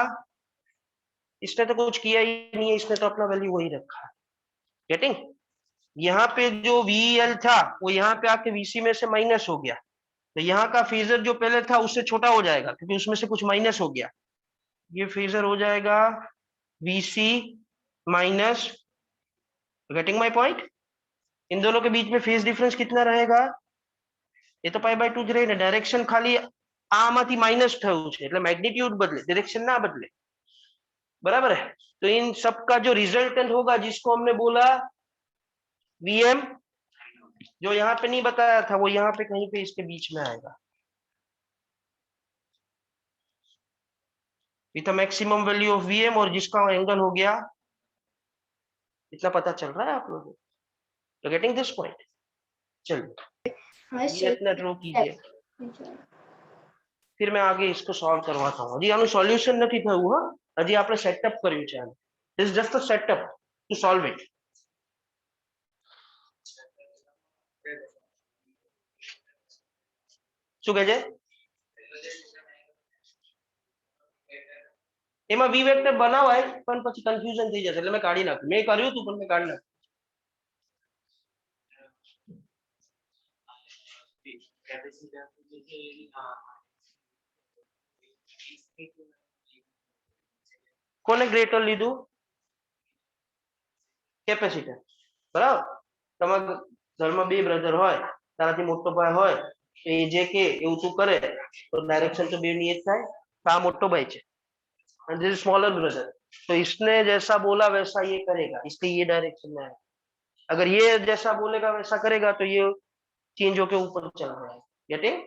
इसने तो कुछ किया ही नहीं है, इसने तो अपना वैल्यू वही रखा है, गेटिंग। यहाँ पे जो VL था वो यहाँ पे आके VC में से माइनस हो गया, तो यहाँ का फेजर जो पहले था उससे छोटा हो जाएगा क्योंकि उसमें से कुछ माइनस हो गया, ये फेजर हो जाएगा VC minus, getting my point. इन दोनों के बीच में फेज डिफरेंस कितना रहेगा, ये तो π/2 જ રહે ને, डायरेक्शन खाली આમાંથી માઇનસ થયું છે એટલે મેગ્નીટ્યુડ બદલે, डायरेक्शन ना बदले, बराबर है। तो इन सब का जो रिजल्टेंट होगा जिसको हमने बोला VM, जो यहाँ पे नहीं बताया था वो यहाँ पे कहीं पे इसके बीच में आएगा, with maximum value of VM, और जिसका एंगल हो गया, इतना पता चल रहा है आप लोगों को, तो गेटिंग दिस पॉइंट। चलिए ये इतना ड्रॉ कीजिए, फिर मैं आगे इसको सॉल्व करवाता हूँ। हजी आનું સોલ્યુશન નથી થયું, હા હજી આપણે સેટઅપ કર્યું છે, this is just a setup to solve it. શું કહે છે, એમાં V વેક્ટર બનાવાય પણ પછી કન્ફ્યુઝન થઈ જશે, એટલે મેં કાઢી નાખ્યું, મેં કર્યું હતું પણ મેં કાઢી નાખ્યું। કોને ગ્રેટર લીધું, કેપેસિટર, બરાબર। તમારા ઘરમાં 2 બ્રધર હોય, તારાથી મોટો ભાઈ હોય, તો એ જે કે એવું તું કરે તો डायरेक्शन तो बेवनी एक થાય, આ મોટો ભાઈ છે and this is smaller brother, तो इसने जैसा बोला वैसा ये करेगा, इसलिए ये डायरेक्शन में है। अगर ये जैसा बोलेगा वैसा करेगा तो ये चेंज होके ऊपर चला जाएगा, गेटिंग।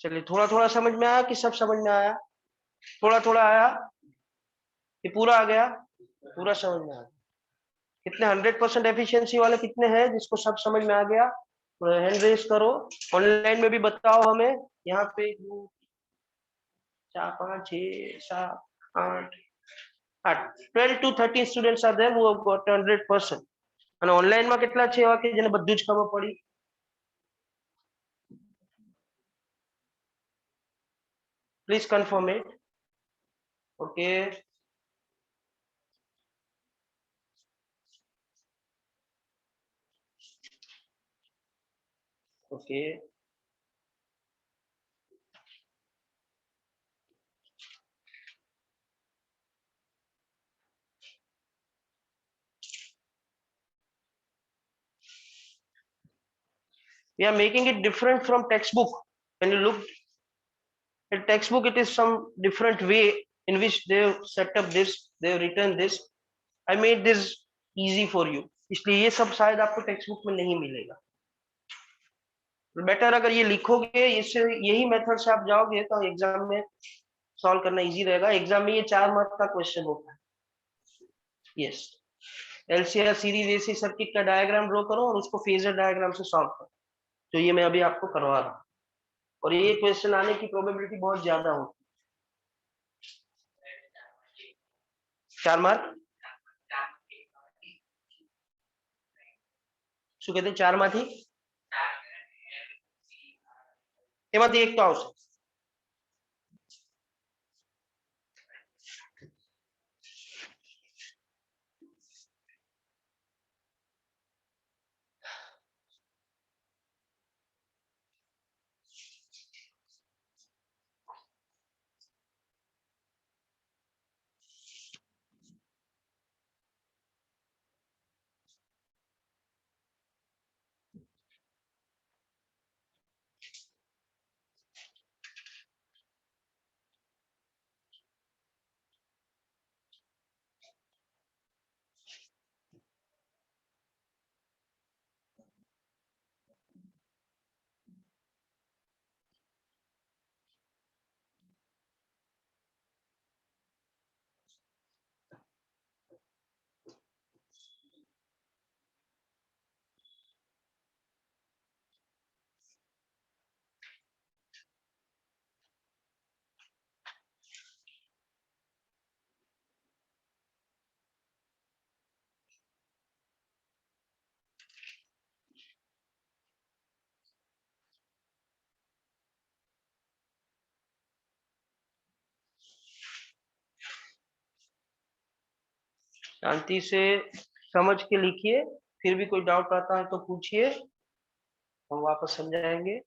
चलिए, थोड़ा थोड़ा समझ में आया कि सब समझ में आया, थोड़ा थोड़ा आया कि पूरा आ गया, पूरा समझ में आ गया। कितने 100% एफिशिएंसी वाले कितने हैं जिसको सब समझ में आ गया, हैंड रेज करो। ऑनलाइन में भी बताओ हमें, यहाँ पे 2 4 5 6 7 8 12 to 13 students are there who have got 100%, અને ઓનલાઈન માં કેટલા છે એવા કે જેને બધું જ ખબર પડી, Please confirm it. Okay. Okay. We are making it different from textbook. When you look at textbook, it is some different way in which they set up this, they have written this. I made this easy for you, इसलिए ये सब शायद आपको text book में नहीं मिलेगा. Better अगर ये लिखोगे, इससे यही मेथड से आप जाओगे तो एग्जाम में सॉल्व करना इजी रहेगा. एग्जाम में ये 4 मार्क का क्वेश्चन होता है. Yes, LCR series AC circuit का डायग्राम ड्रॉ करो और उसको फेजर डायग्राम से सॉल्व करो. तो ये मैं अभी आपको करवा रहा हूँ और ये क्वेश्चन आने की प्रोबेबिलिटी बहुत ज्यादा होती है. 4 मार्क શું કહેते 4 માંથી એમાંથી એક તો આવશે. शांति से समझ के लिखिए, फिर भी कोई डाउट आता है तो पूछिए, हम वापस समझाएंगे.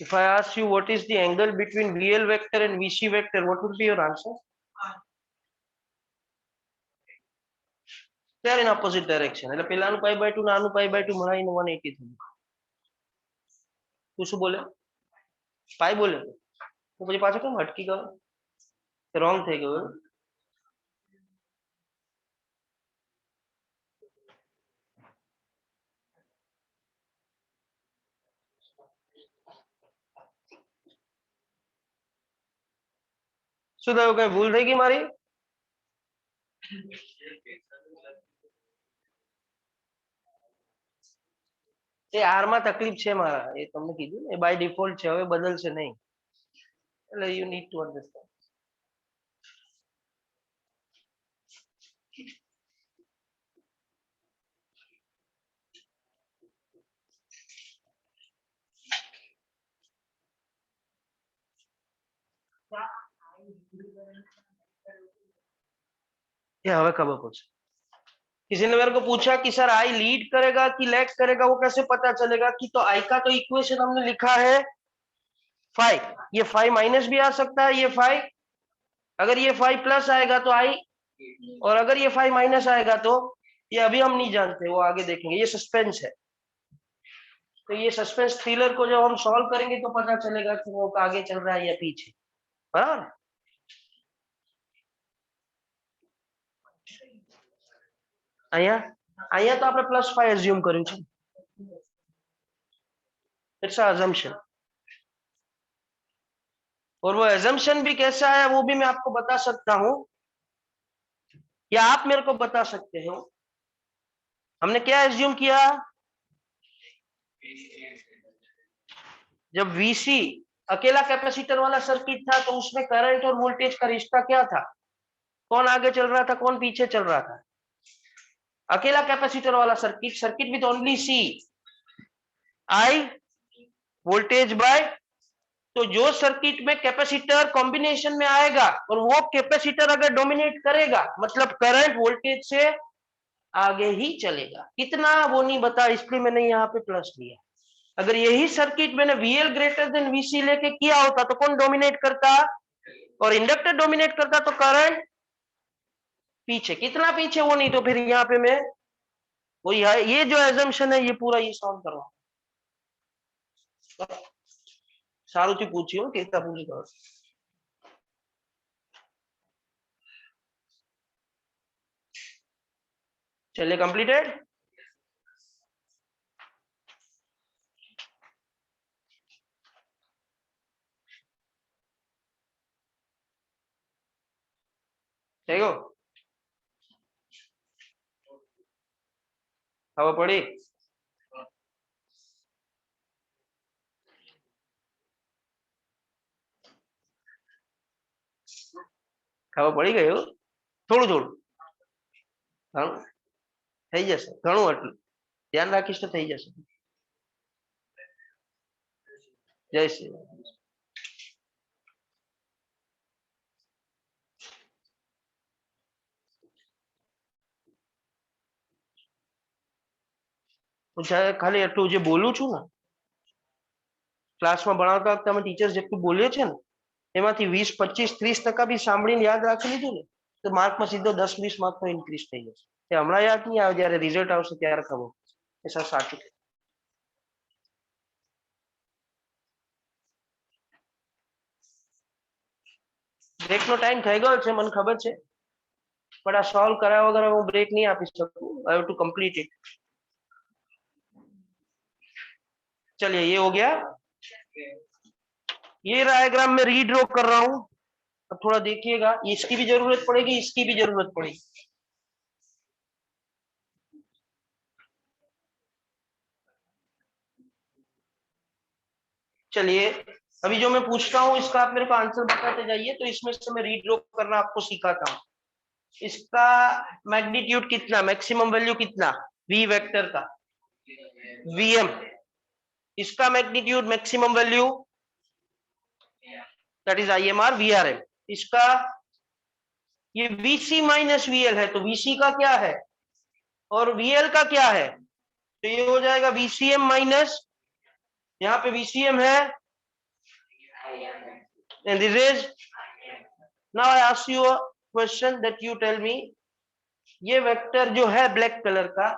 If I ask you what is the angle between VL vector and VC vector, what would be your answer? They are in opposite direction. એટલે પેલાનું પાઈ બાય 2 નાનું પાઈ બાય 2 મળાઈને 180 થયું. તું શું બોલે? પાઈ બોલે તો પછી પાછો કેમ હટકી ગયો? રોંગ થઈ ગયું. શું થયું? કઈ ભૂલ થઈ ગઈ મારી? એ આર માં તકલીફ છે મારા, એ તમને કીધું ને, બાય ડિફોલ્ટ છે, હવે બદલશે નહીં. એટલે યુ નીડ ટુ અન્ડરસ્ટેન્ડ. ये हमें खबर पहुंचे. किसी ने मेरे को पूछा कि सर आई लीड करेगा कि लैग करेगा, वो कैसे पता चलेगा? कि तो आई का तो इक्वेशन हमने लिखा है 5, ये 5 माइनस भी आ सकता है, ये 5, अगर ये 5 प्लस आएगा तो आई, और अगर ये 5 माइनस आएगा तो ये अभी हम नहीं जानते, वो आगे देखेंगे. ये सस्पेंस है. तो ये सस्पेंस थ्रिलर को जब हम सॉल्व करेंगे तो पता चलेगा कि वो आगे चल रहा है या पीछे. बराबर. અહીંયા અહીંયા તો આપણે +5 એઝ્યુમ કર્યું છે. It's assumption. और वो एजम्पशन भी कैसा है वो भी मैं आपको बता सकता हूं, या आप मेरे को बता सकते हो। हमने क्या एज्यूम किया, जब वीसी अकेला कैपेसिटर वाला सर्किट था तो उसमें करंट और वोल्टेज का रिश्ता क्या था, कौन आगे चल रहा था कौन पीछे चल रहा था। अकेला कैपेसिटर वाला circuit, circuit with only C, I voltage by, तो जो सर्किट में कैपेसिटर कॉम्बिनेशन में आएगा और वो कैपेसिटर अगर डोमिनेट करेगा मतलब करंट वोल्टेज से आगे ही चलेगा। कितना वो नहीं बता, इसलिए मैंने यहाँ पे प्लस लिया। अगर यही सर्किट मैंने VL ग्रेटर देन VC लेके किया होता तो कौन डोमिनेट करता, और इंडक्टर डोमिनेट करता तो करंट पीछे। कितना पीछे वो नहीं, तो फिर यहाँ पे मैं वो ये जो एजम्पशन है ये पूरा ये सॉल्व कर रहा हूँ। सारू थी पूछियो कितना पूरी करो। चलिए कंप्लीटेड। ठीक हो, खबर पड़ी। ખબર પડી ગઈ હો, થોડું થોડું ઘણું થઈ જશે, ઘણું એટલું ધ્યાન રાખીશ તો થઈ જશે। જય શ્રી રામ। ખાલી એટલું જે બોલું છું ને ક્લાસમાં ભણાવતા વખતે અમે ટીચર્સ જેટલું બોલીએ છે ને એમાંથી 20, 25, 30% બી સાંભળીને યાદ રાખી લીધું ને તો માર્કમાં સીધો 10-20 માર્કનો ઇન્ક્રીઝ થઈ જશે। તે હમણાં યાદ નહીં આવે, જ્યારે રિઝલ્ટ આવશે ત્યારે ખબર એ સર સાચું। બ્રેકનો ટાઈમ થઈ ગયો છે મને ખબર છે, પણ આ સોલ્વ કર્યા વગર હું બ્રેક નહીં આપી શકું। I have to complete it. चलिए ये हो गया। ये डायग्राम में रीड्रॉ कर रहा हूं, अब थोड़ा देखिएगा, इसकी भी जरूरत पड़ेगी इसकी भी जरूरत पड़ेगी। चलिए अभी जो मैं पूछता हूं इसका आप मेरे को आंसर बताते जाइए। तो इसमें से मैं रीड्रॉ करना आपको सिखाता हूं। इसका मैग्नीट्यूड कितना, मैक्सिमम वैल्यू कितना वी वेक्टर का, वीएम। इसका magnitude maximum value that is IMR VRM। इसका ये VC माइनस VL है, तो VC का क्या है और VL का क्या है, तो ये हो जाएगा VCM माइनस, यहाँ पे VCM है and this is, now I ask you a question that you tell me, ये वेक्टर जो है ब्लैक कलर का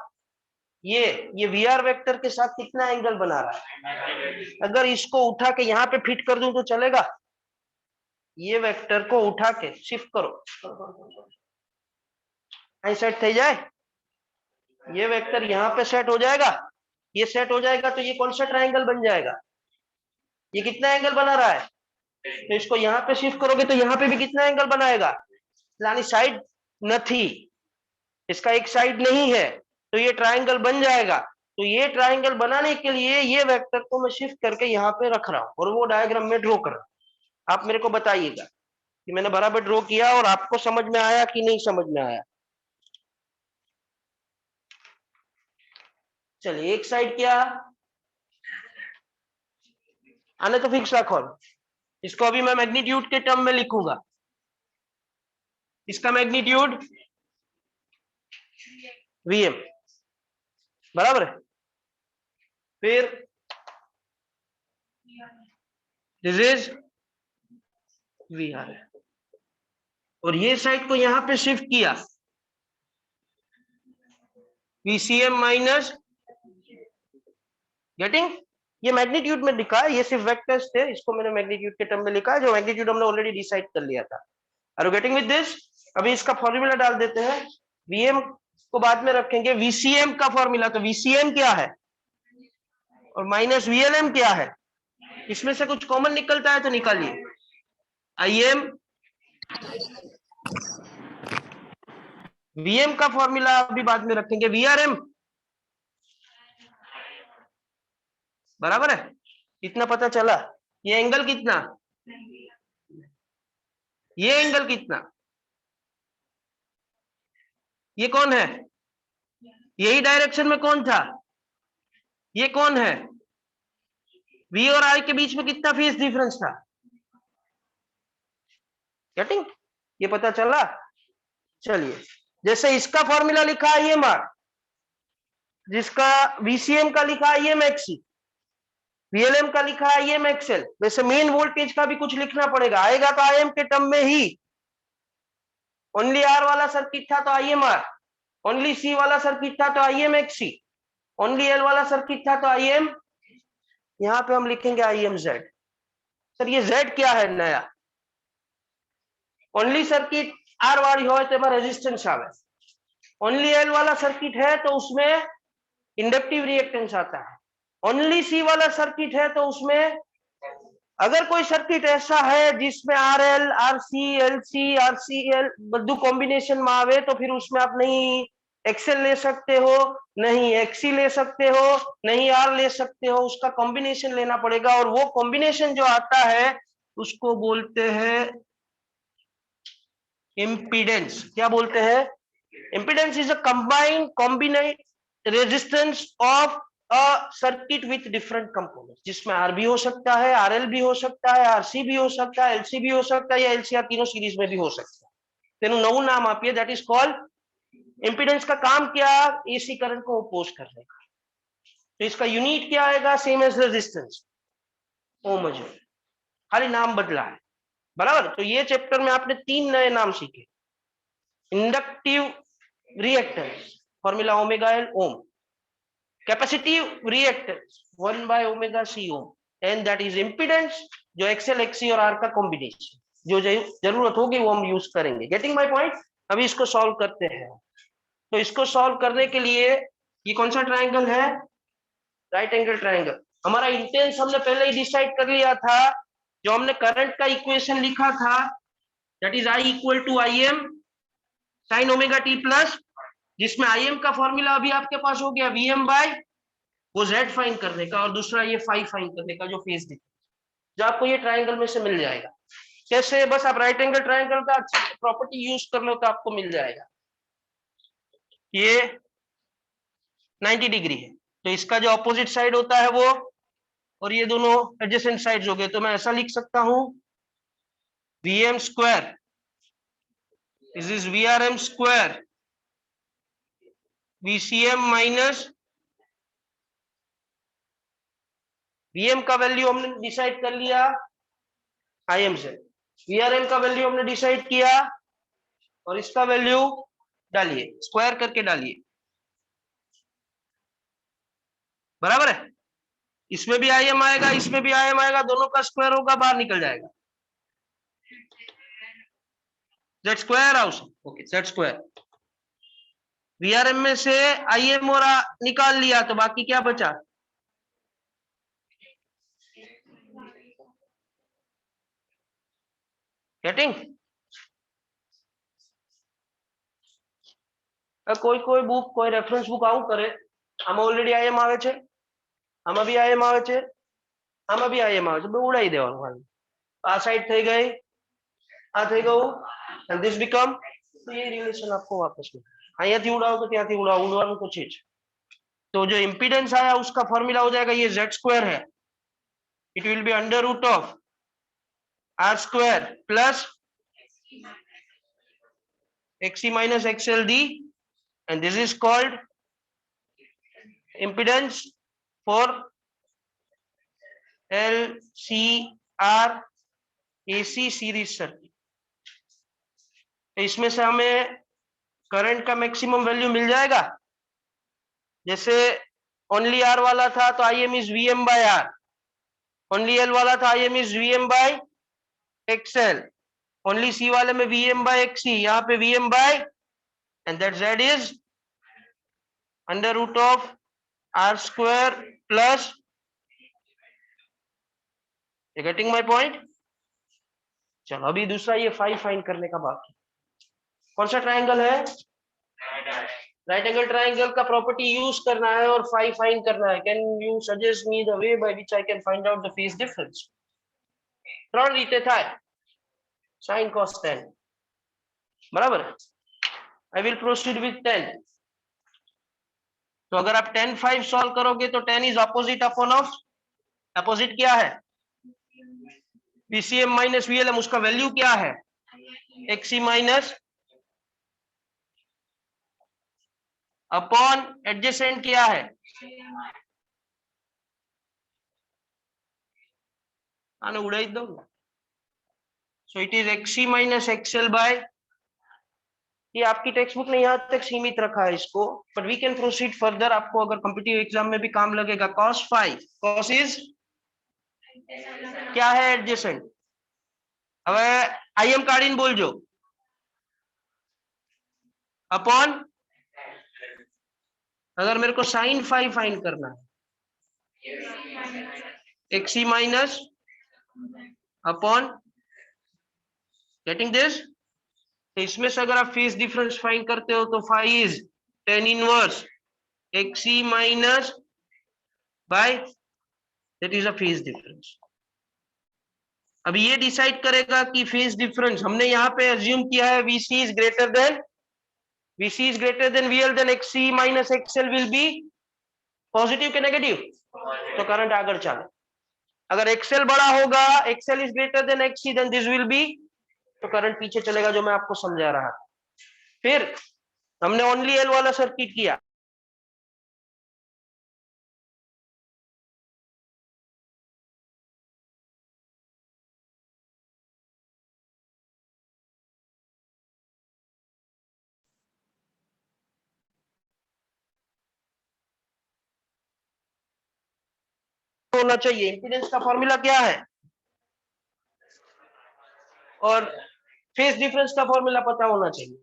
ये VR वेक्टर के साथ कितना एंगल बना रहा है। अगर इसको उठा के यहाँ पे फिट कर दूं तो चलेगा, ये वेक्टर को उठा के शिफ्ट करो અહીં सेट થઈ जाए, ये वेक्टर यहाँ पे सेट हो जाएगा, ये सेट हो जाएगा तो ये कौन सा ट्रायंगल बन जाएगा, ये कितना एंगल बना रहा है। तो इसको यहाँ पे शिफ्ट करोगे तो यहाँ पे भी कितना एंगल बनाएगा, यानी साइड नहीं, इसका एक साइड नहीं है तो ये ट्रायंगल बन जाएगा। तो ये ट्रायंगल बनाने के लिए ये वेक्टर को मैं शिफ्ट करके यहाँ पे रख रहा हूँ और वो डायग्राम में ड्रॉ कर रहा हूँ। आप मेरे को बताइएगा कि मैंने बराबर ड्रॉ किया और आपको समझ में आया कि नहीं समझ में आया। चलिए एक साइड क्या, आने तो फिक्स रखो, इसको अभी मैं मैग्नीट्यूड के टर्म में लिखूंगा। इसका मैग्नीट्यूड VM बराबर है, फिर दिस इज VR है, और ये साइड को यहां पे शिफ्ट किया VCM माइनस, गेटिंग, ये मैग्नीट्यूड में लिखा है, ये सिर्फ वेक्टर्स थे, इसको मैंने मैग्नीट्यूड के टर्म में लिखा है, जो मैग्नीट्यूड हमने ऑलरेडी डिसाइड कर लिया था। Are you getting with this. अभी इसका फॉर्मूला डाल देते हैं, VM को बाद में रखेंगे, VCM का फॉर्मूला, तो VCM क्या है, और माइनस VLM क्या है, इसमें से कुछ कॉमन निकलता है तो निकालिए। IM VM का फॉर्मूला अभी बाद में रखेंगे, VRM बराबर है, कितना पता चला, ये एंगल कितना, ये एंगल कितना, ये कौन है, यही डायरेक्शन में कौन था, ये कौन है, V और I के बीच में कितना फेज डिफरेंस था, गेटिंग, ये पता चला। चलिए, जैसे इसका फॉर्मूला लिखा IMR, जिसका VCM का लिखा IMXC, VLM का लिखा IMXL, वैसे मेन वोल्टेज का भी कुछ लिखना पड़ेगा, आएगा तो IM के टर्म में ही। ओनली R वाला सर्किट था तो IMR, ओनली C वाला सर्किट था तो IMXC, ओनली L वाला सर्किट था तो IM, यहां पे हम लिखेंगे IMZ। सर ये Z क्या है नया, ओनली सर्किट R वाली हो तो रेजिस्टेंस आवे, ओनली L वाला सर्किट है तो उसमें इंडक्टिव रिएक्टेंस आता है, ओनली C वाला सर्किट है तो उसमें, अगर कोई सर्किट ऐसा है जिसमें RL, RC, LC, RCL बदू कॉम्बिनेशन में आवे तो फिर उसमें आप नहीं XL ले सकते हो, नहीं XC ले सकते हो, नहीं R ले सकते हो, उसका कॉम्बिनेशन लेना पड़ेगा, और वो कॉम्बिनेशन जो आता है उसको बोलते हैं इम्पीडेंस। क्या बोलते हैं, impedance is a combined कॉम्बिनेट resistance of a circuit with different components, जिसमें R भी हो सकता है, RL भी हो सकता है, RC भी हो सकता है, LC भी हो सकता है, या LCR तीनों सीरीज में भी हो सकता है, तेनु नवुं नाम आपिए, दैट इज कॉल्ड इम्पीडेंस। का काम क्या, AC करंट को अपोज करने का, तो इसका यूनिट क्या आएगा, सेम एज रेजिस्टेंस, ओम है, खाली नाम बदला है, बराबर। तो ये चैप्टर में आपने 3 नए नाम सीखे, inductive reactance formula omega L ohm, capacitive reactance 1 by omega C ohm, and that is impedance, जो XL, XC और R का कॉम्बिनेशन, जो जरूरत होगी वो हम यूज करेंगे। Getting my point. अभी इसको सॉल्व करते हैं। तो इसको सॉल्व करने के लिए, ये कौन सा ट्रायंगल है, राइट एंगल ट्रायंगल। हमारा इंटेंस हमने पहले ही डिसाइड कर लिया था, जो हमने करंट का इक्वेशन लिखा था, that is I equal to IM sine omega T plus, जिसमें IM का फॉर्मूला अभी आपके पास हो गया VM बाय वो Z फाइंड करने का, और दूसरा ये फाई फाइंड करने का, जो फेज दिखे, जो आपको ये ट्रायंगल में से मिल जाएगा। कैसे, बस आप राइट एंगल ट्रायंगल का प्रॉपर्टी यूज कर लो तो आपको मिल जाएगा। ये 90 डिग्री है, तो इसका जो अपोजिट साइड होता है वो, और ये दोनों एडजेसेंट साइड्स हो गए, तो मैं ऐसा लिख सकता हूं, VM square this is VRM square VCM minus VM का वैल्यू हमने डिसाइड कर लिया IM से, VRM का वैल्यू हमने डिसाइड किया, और इसका वैल्यू डालिए, स्क्वायर करके डालिए, बराबर है। इसमें भी IM आएगा, इसमें भी IM आएगा, दोनों का स्क्वायर होगा, बाहर निकल जाएगा, Z square out, okay Z square. VRM में से IM और निकाल लिया, तो बाकी क्या बचा, गेटिंग। कोई कोई बुक, कोई रेफरेंस बुक આવું કરે, આમાં ઓલરેડી IM આવે છે, આમાં બી IM આવે છે, આમાં બી IM આવે છે, બે ઉડાઈ દેવાનું ખાલી, આ સાઈડ થઈ ગઈ, આ થઈ ગયું, and this become, तो ये रिलेशन आपको वापस में અહીંયાથી ઉડાવો તો ત્યાંથી ઉડાવો, ઉડવાનું તો છે જ। तो जो इंपीडेंस आया उसका फॉर्मूला हो जाएगा, ये Z स्क्वायर है, it will be under root of R square plus XC minus XLD, and this is called impedance for LCR AC series circuit. तो इसमें से हमें करंट का मैक्सिमम वैल्यू मिल जाएगा, जैसे ओनली R वाला था तो IM is VM by R, only L वाला था IM is VM by XL, only C वाले में VM बाय XC, यहाँ पे VM by, and that Z is under root of R square plus you getting my point? चलो अभी दूसरा ये फाई फाइंड करने का बाकी। कौन सा ट्रायंगल है? राइट एंगल ट्रायंगल का प्रॉपर्टी यूज करना है और फाई फाइंड करना है। Can you suggest me the way by which I can find out the phase difference? ત્રણ રીતે થાય। sin cos tan बराबर है। I will proceed with 10। तो अगर आप tan 5 सॉल्व करोगे तो tan is opposite upon of, opposite क्या है? पीसीएम माइनस वीएलएम, उसका वैल्यू क्या है? एक्सी माइनस अपॉन एडजेसेंट क्या है? आने उड़ाई दो। So it is XC minus XL by, ये आपकी टेक्स्ट बुक ने यहाँ तक सीमित रखा है इसको, but we can proceed further. आपको अगर कॉम्पिटिटिव एग्जाम में भी काम लगेगा। cos 5, cos इज क्या है? एडजेसेंट। હવે આઈએમ કાઢીને બોલજો अपॉन, अगर मेरे को sin 5 फाइंड करना है, XC minus upon, getting this? तो इसमें से अगर आप फेज डिफरेंस फाइंड करते हो तो 5 is tan inverse XC minus by, that is a phase difference. अब ये डिसाइड करेगा कि फेज डिफरेंस, हमने यहाँ पे अज्यूम किया है VC is greater than VL, देन XC minus XL will be positive के नेगेटिव? तो करंट आगे चले। अगर XL बड़ा होगा, XL is greater than XC, then this will be, तो करंट पीछे चलेगा, जो मैं आपको समझा रहा था। फिर हमने ओनली L वाला सर्किट किया। होना चाहिए, इंपीडेंस का फॉर्मूला क्या है और फेज डिफरेंस का फॉर्मूला पता होना चाहिए,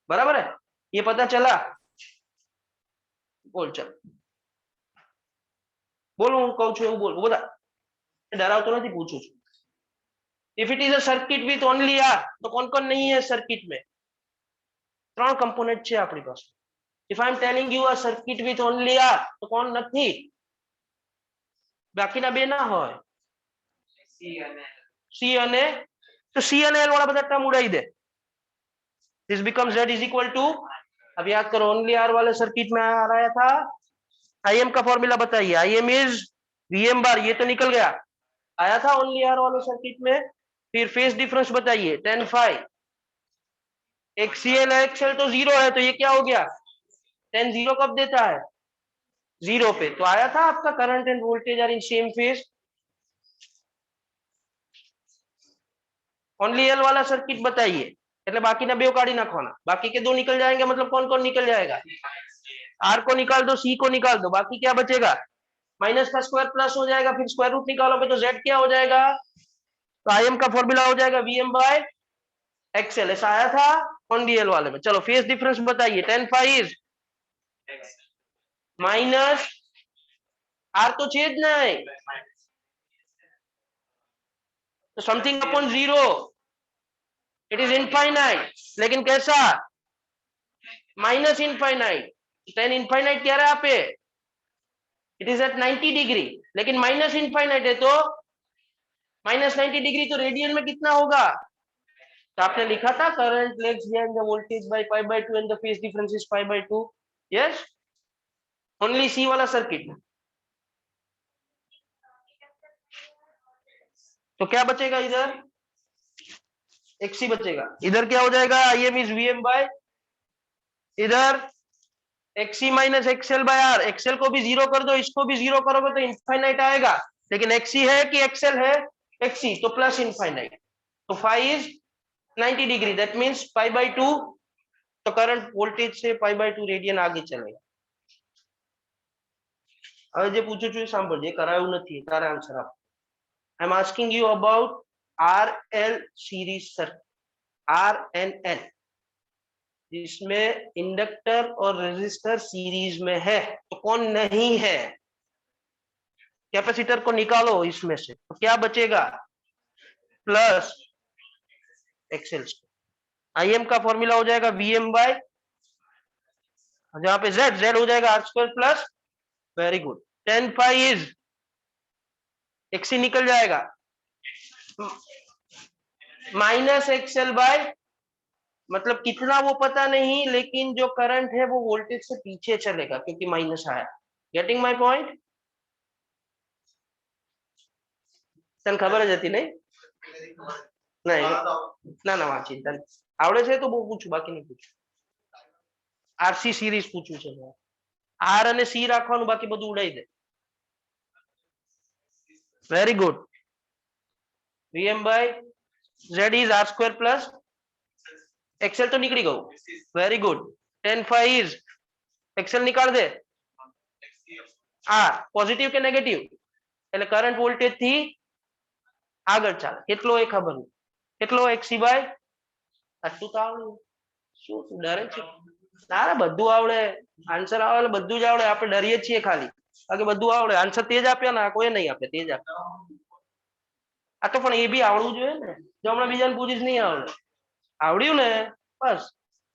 बराबर है? ये पता चला? बोल चल, बोल, હું કહું છું એવું બોલ, બધા डरावतो નથી, पूछूं છું। If it is a circuit with only R, तो कौन कौन नहीं है सर्किट में? ત્રણ कंपोनेंट છે આપણી પાસે। If I am telling you a circuit with only R, तो कौन નથી? બાકીના બે ના હોય, सी અને, तो सी અને एल वाला બધા टर्म उड़ाई दे। This becomes z is equal to, अब याद करो ओनली आर वाले सर्किट में आ रहा था, आईएम का फॉर्मूला बताइए। आईएम इज वीएम बार, ये तो निकल गया, आया था ओनली आर वाले सर्किट में। फिर फेज डिफरेंस बताइए, tan 5 एक्सीएल एक्सएल तो जीरो है, तो ये क्या हो गया? tan जीरो कब देता है? जीरो पे। तो आया था आपका current and voltage are in same phase. Only L वाला सर्किट बताइए, એટલે બાકીના બે કાઢી નાખવાના, बाकी के दो निकल जाएंगे, मतलब कौन कौन निकल जाएगा? आर को निकाल दो, सी को निकाल दो, बाकी क्या बचेगा? माइनस का स्क्वायर प्लस हो जाएगा, फिर स्क्वायर रूट निकालोगे तो जेड क्या हो जाएगा? तो आईएम का फॉर्मूला हो जाएगा वीएम बाय एक्सएल। ऐसा आया था ओनली एल वाले में। चलो फेज डिफरेंस बताइए, tan 5 इज माइनस, आर तो छेद नहीं, तो something upon zero, it is infinite, लेकिन कैसा? Minus infinite. tan इनफाइनाइट क्या रहा पे? इट इज एट 90 डिग्री, लेकिन माइनस इनफाइनाइट है तो माइनस 90 डिग्री, तो रेडियन में कितना होगा? तो आपने लिखा था current lags behind the voltage by pi by 2 and the phase difference is pi by 2। Yes, only C वाला सर्किट। तो क्या बचेगा इधर? एक्सी बचेगा। इधर क्या हो जाएगा? आईएम इज वीएम बाय, इधर XC minus XL by R. XL को भी जीरो कर दो, इसको भी जीरो करोगे तो इनफाइनाइट आएगा, लेकिन एक्सी है कि एक्सएल है? एक्सी, तो प्लस इनफाइनाइट। तो 5 is 90 degree, that means pi by 2, तो करंट वोल्टेज से पाई बाय 2 रेडियन आगे चलेगा। હવે જે પૂછું છું એ સાંભળજે, કરાયું નથી, તારા આન્સર આપ। I am asking you about RL series circuit, R and L, जिसमें इंडक्टर और रेजिस्टर सीरीज में है, तो कौन नहीं है? कैपेसिटर को निकालो इसमें से, तो क्या बचेगा? Plus XL. आईएम का फॉर्मूला हो जाएगा वीएम बाय, जहां पे जेड जेड हो जाएगा R square plus, very good, 10 five is XC निकल जाएगा माइनस एक्सएल बाय, मतलब कितना वो पता नहीं, लेकिन जो करंट है वो वोल्टेज से पीछे चलेगा क्योंकि माइनस आया। Getting my point? તને ખબર જ હતી નહીં? નહીં ના ના વાંચી તને આવડે છે તો બહુ પૂછું, બાકી નહીં પૂછું. આરસી સિરીઝ પૂછું છે, આર અને સી રાખવાનું, બાકી બધું ઉડાઈ દે. Very good. VM by Z is R square plus XL तो निकली गऊ. Very good. 10 five is XL निकाल दे. આ પોઝિટિવ કે નેગેટિવ? એટલે કરંટ વોલ્ટેજ થી આગળ ચાલે. કેટલો એ ખબર નહીં. કેટલો એક્સી બાય, આટલું તો આવડે. શું તું ડરે છે? તારે બધું આવડે, આન્સર આવે એટલે બધું જ આવડે. આપણે ડરીએ છીએ ખાલી, બાકી બધું આવડે. આન્સર તેજ આપ્યા ને, કોઈ નહીં આપે, તેજ આપે. આ તો પણ એ બી આવડવું જોઈએ ને. જો હમણાં બીજાને પૂછીશ નહીં આવડે, आवड़िયું ने बस,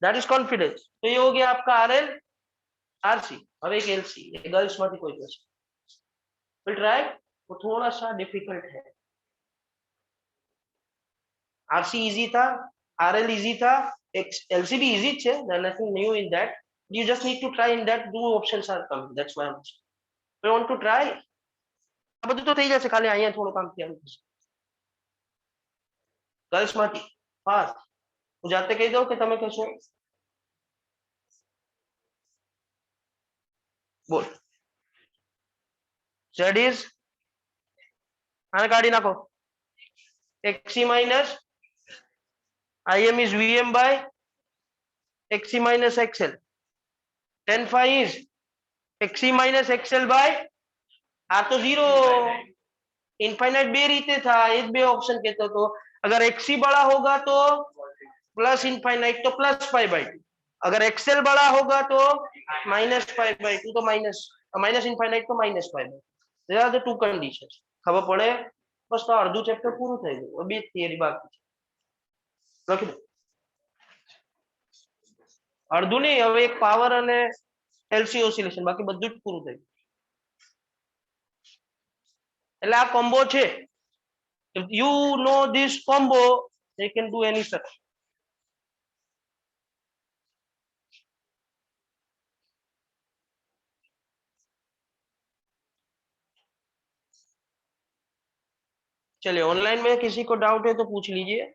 दैट इज कॉन्फिडेंस. तो ये हो गया आपका आरएल आरसी. अब एक एलसी, गर्ल्स में कोई क्वेश्चन विल ट्राई, वो थोड़ा सा डिफिकल्ट है. आरसी इजी था, आरएल इजी था, एलसी भी इजी है, there nothing new in that. You just need to try in that, two options are coming, that's why I want to try. આ બધું તો થઈ જશે, ખાલી અહીંયા થોડું કામ થયું છે. गर्ल्स માંથી ફાસ્ટ હું જાતે કહી દઉં કે તમે કહેશો? બોલ. Z is, આને કાઢી નાખો. XC minus IM is VM by XC minus XL. 10 phi is XC minus XL by, આ તો 0. इनफाइनाइट बे रीते था, एक बे ऑप्शन कहते तो, अगर XC बड़ा होगा तो प्लस इनफाइनाइट तो प्लस पाई बाई टू, अगर XL बड़ा होगा तो माइनस पाई बाई टू, तो माइनस माइनस इनफाइनाइट तो minus pi by. There are the two conditions. ખબર પડે? બસ તો અડધું ચેપ્ટર પૂરું થઈ ગયું, બે થિયરી બાકી છે. લખી દો. અડધું નહીં, હવે એક પાવર અને એલસી ઓસિલેશન, બાકી બધું જ પૂરું થઈ ગયું. એટલે આ કોમ્બો છે. If you know this combo, they can do any such. चलिए, ऑनलाइन में किसी को डाउट है तो पूछ लीजिए.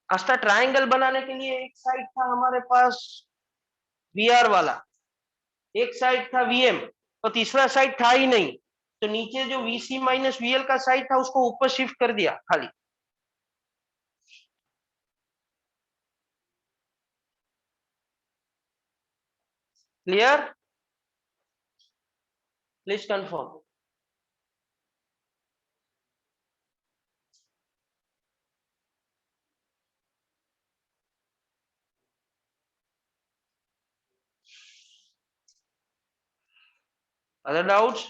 आस्था ट्रायंगल बनाने के लिए एक साइड था हमारे पास वीआर वाला, एक साइड था वीएम, तो तीसरा साइड था ही नहीं, तो नीचे जो वीसी माइनस वीएल का साइड था उसको ऊपर शिफ्ट कर दिया खाली. Clear? Please confirm. Other doubts?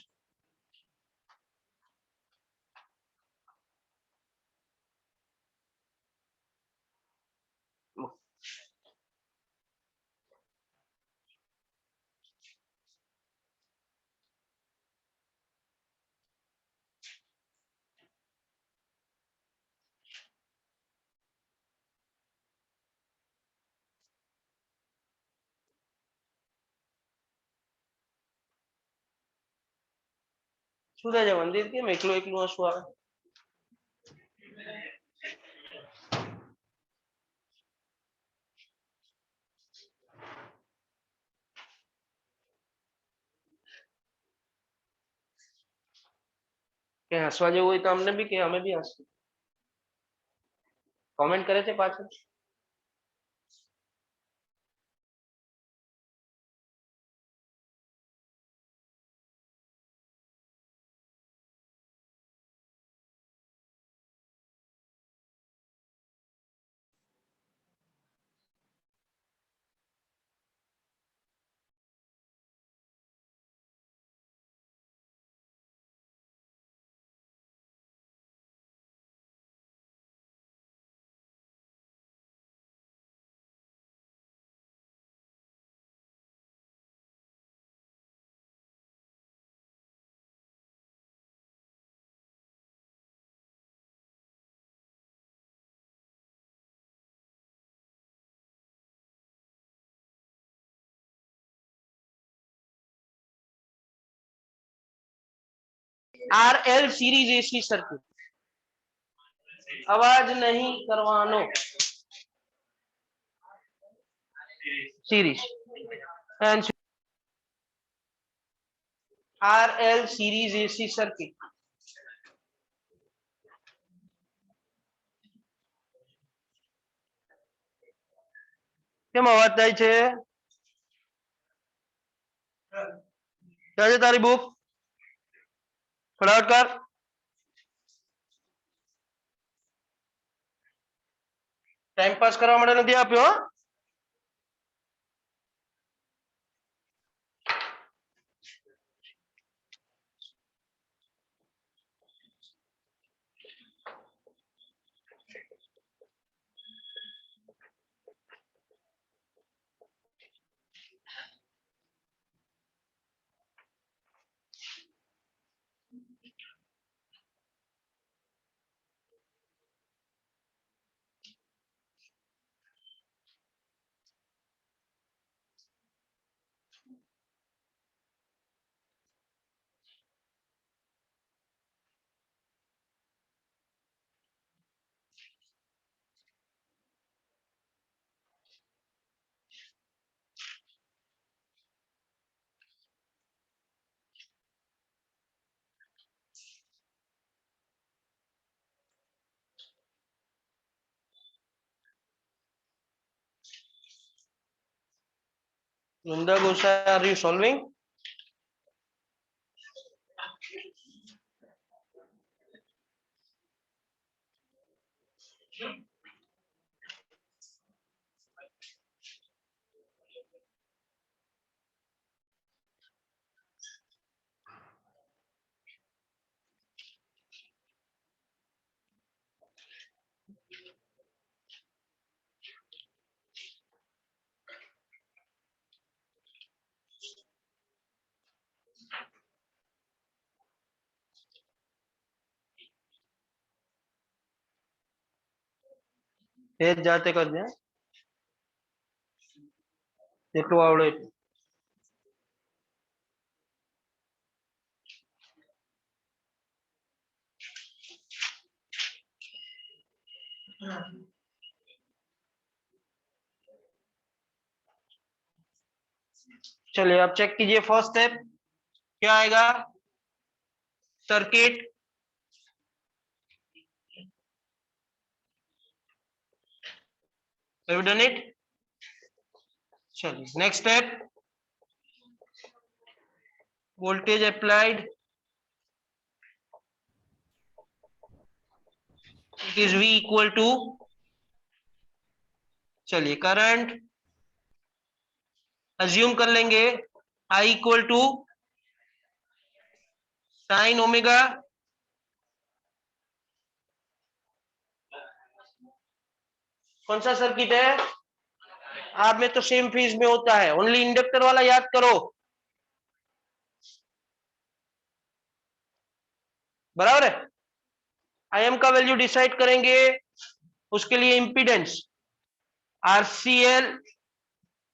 શું થાય છે મંદિર? કેમ એકલું એકલું હસવું આવે? કે હસવા જેવું હોય તો અમને બી કે, અમે બી હસવું. કોમેન્ટ કરે છે પાછળ? RL सीरीज AC सर्किट, आवाज नहीं करवानो, series and RL series AC circuit. કેમ અવાજ થાય છે? ક્યાં છે તારી બુક? ફટાફટ કર. ટાઈમ પાસ કરવા માટે નથી આપ્યો. Nanda Gosai, are you solving? એ જાતે કરજે, જેટલું આવડે એટલું. चलिए अब चेक कीजिए फर्स्ट स्टेप क्या आएगा, circuit have you done it? चलिए next step, voltage applied, it is V equal to, चलिए करंट अज्यूम कर लेंगे I equal to sine omega, कौन सा सर्किट है? आप में तो सेम फेज में होता है, ओनली इंडक्टर वाला याद करो, बराबर है। IM का वैल्यू डिसाइड करेंगे, उसके लिए इंपीडेंस RCL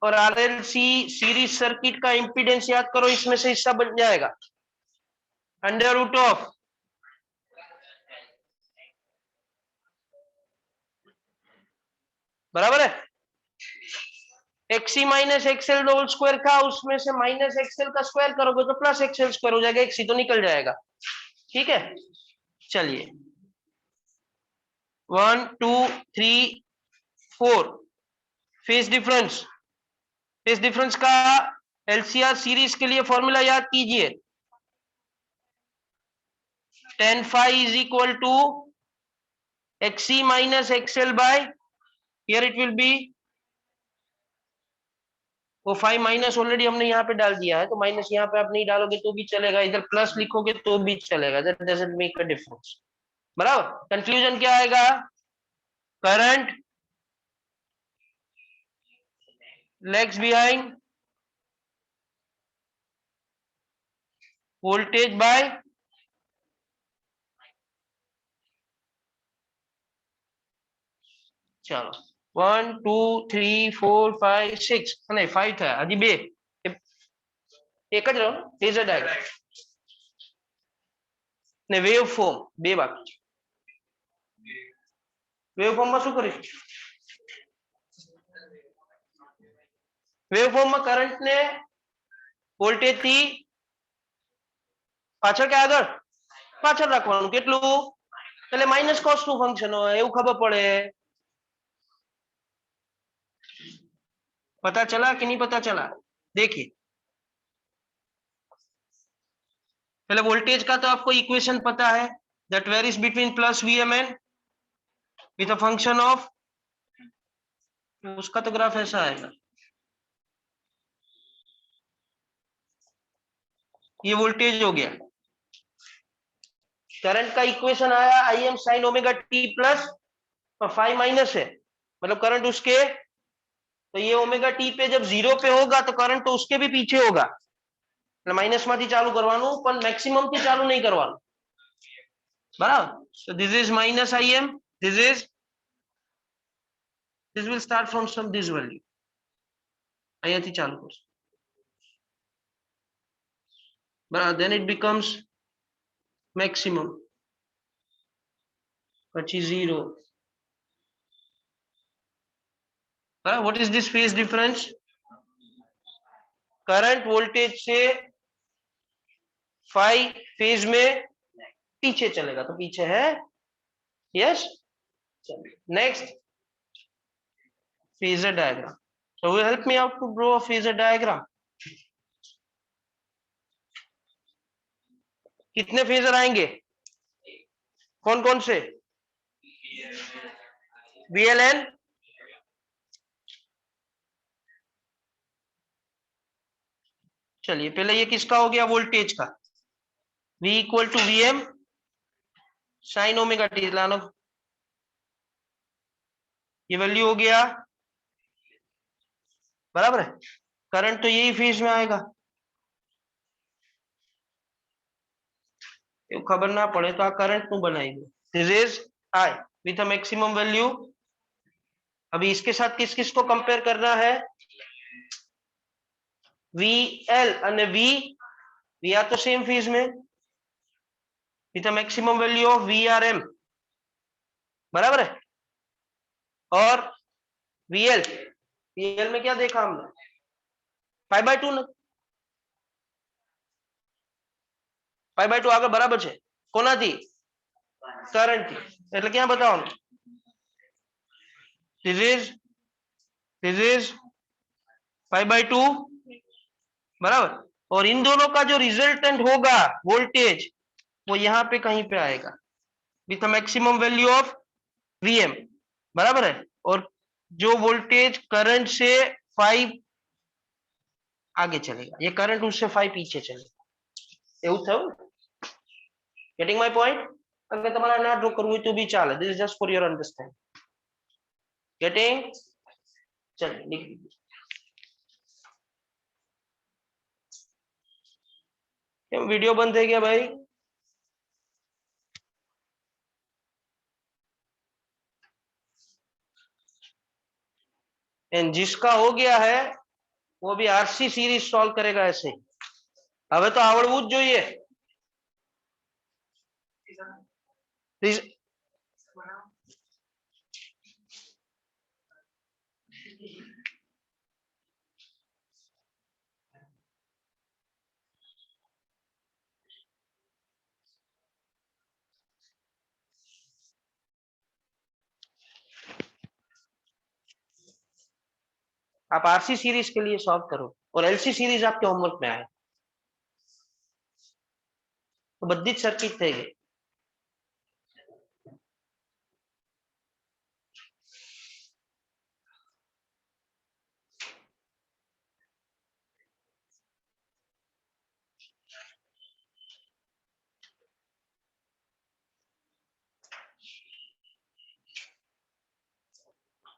और RLC सीरीज सर्किट का इंपीडेंस याद करो, इसमें से हिस्सा बन जाएगा अंडर रूट ऑफ बराबर है XC minus XL whole square का, उसमें से माइनस XL का स्क्वायर करोगे तो प्लस XL स्क्वायर हो जाएगा, XC तो निकल जाएगा, ठीक है। चलिए 1 2 3 4 फेज डिफरेंस का LCR सीरीज के लिए फॉर्मूला याद कीजिए, tan phi is equal to XC minus XL by, here it will be, वो 5 माइनस ऑलरेडी हमने यहाँ पे डाल दिया है, तो माइनस यहाँ पे आप नहीं डालोगे तो भी चलेगा, इधर प्लस लिखोगे तो भी चलेगा, that doesn't make a difference, बराबर। कंक्लूजन क्या आएगा, current lags behind voltage by चलो 1 2 3 4 5 6 नहीं 5 था, हजी बे एक ज रहो फेजर डायग्राम, ને વેવ ફોર્મ બે બાકી છે. વેવ ફોર્મમાં શું કરીશું? વેવ ફોર્મમાં કરંટને વોલ્ટેજ થી પાછળ કે આગળ? પાછળ રાખવાનું. કેટલું? એટલે માઇનસ કોસ નું ફંક્શન હોય એવું ખબર પડે. पता चला कि नहीं पता चला? देखिए पहले वोल्टेज का तो आपको इक्वेशन पता है, that varies between plus VM N with a function of, उसका तो ग्राफ ऐसा आएगा. ये वोल्टेज हो गया. करंट का इक्वेशन आया आई M sine omega T plus और 5 माइनस है, मतलब करंट उसके, तो ये ओमेगा टी पे जब 0 पे होगा तो करंट तो उसके भी पीछे होगा. माइनस માંથી ચાલુ કરવાનું પણ મેક્સિમમ થી ચાલુ નહીં કરવાનું. બરાબર? So this is minus im, this will start from some this value. અહીંયાથી ચાલુ કરશું. બરાબર? Then it becomes maximum. પછી 0. बराबर? What is this phase difference? Current voltage से 5 फेज में पीछे चलेगा, तो पीछे है. Yes. Next phasor diagram. So will help me out to draw a phasor diagram. कितने फेजर आएंगे? कौन कौन से? VLN, चलिए पहले ये किसका हो गया? वोल्टेज का. V equal to VM sine omega t लानो, ये वैल्यू हो गया. बराबर है? करंट तो यही फेज में आएगा. खबर ना पड़े तो आ करंट नु बनाएंगे. This is I with a maximum value. अभी इसके साथ किस किस को कंपेयर करना है? VL અને V आर तो सेम फेज में with a maximum value of VRM. बराबर है? और VL में क्या देखा हमने? 5/2 ને 5/2 આગળ બરાબર છે. કોનાથી? કરંટ થી. એટલે ક્યાં બતાવવાનું? This is 5/2. बराबर? और इन दोनों का जो रिजल्टेंट होगा वोल्टेज वो यहाँ पे कहीं पे आएगा with maximum value of VM. बराबर है? और जो वोल्टेज करंट से 5 आगे चलेगा, ये करंट उससे 5 पीछे चलेगा. એવું થયું? Getting my point? अगर તમારે ના ડ્રો કરવું હોય તો બી ચાલે. This is just for your understanding. Getting? चलिए लिख दीजिए. वीडियो बंद है क्या भाई? एंड जिसका हो गया है वो भी आरसी सीरीज सॉल्व करेगा ऐसे. હવે તો આવડવું જ જોઈએ. आप आरसी सीरीज के लिए सॉल्व करो और एलसी सीरीज आपके होमवर्क में आए तो बધી જ સર્કિટ થઈ ગઈ.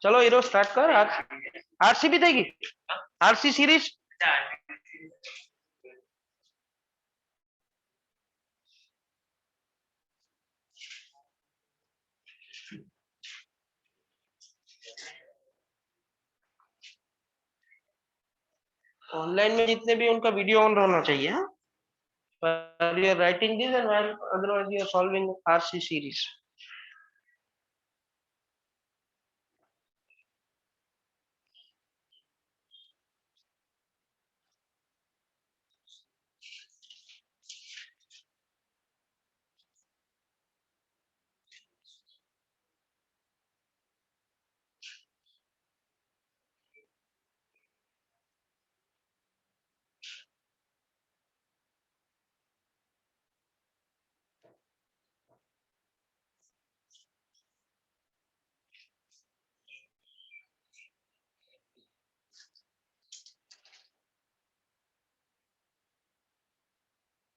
चलो हीरो स्टार्ट कर. आरसी भी देगी. आरसी सीरीज ऑनलाइन में जितने भी उनका वीडियो ऑन रहना चाहिए. while you are writing this and while otherwise you are solving RC series.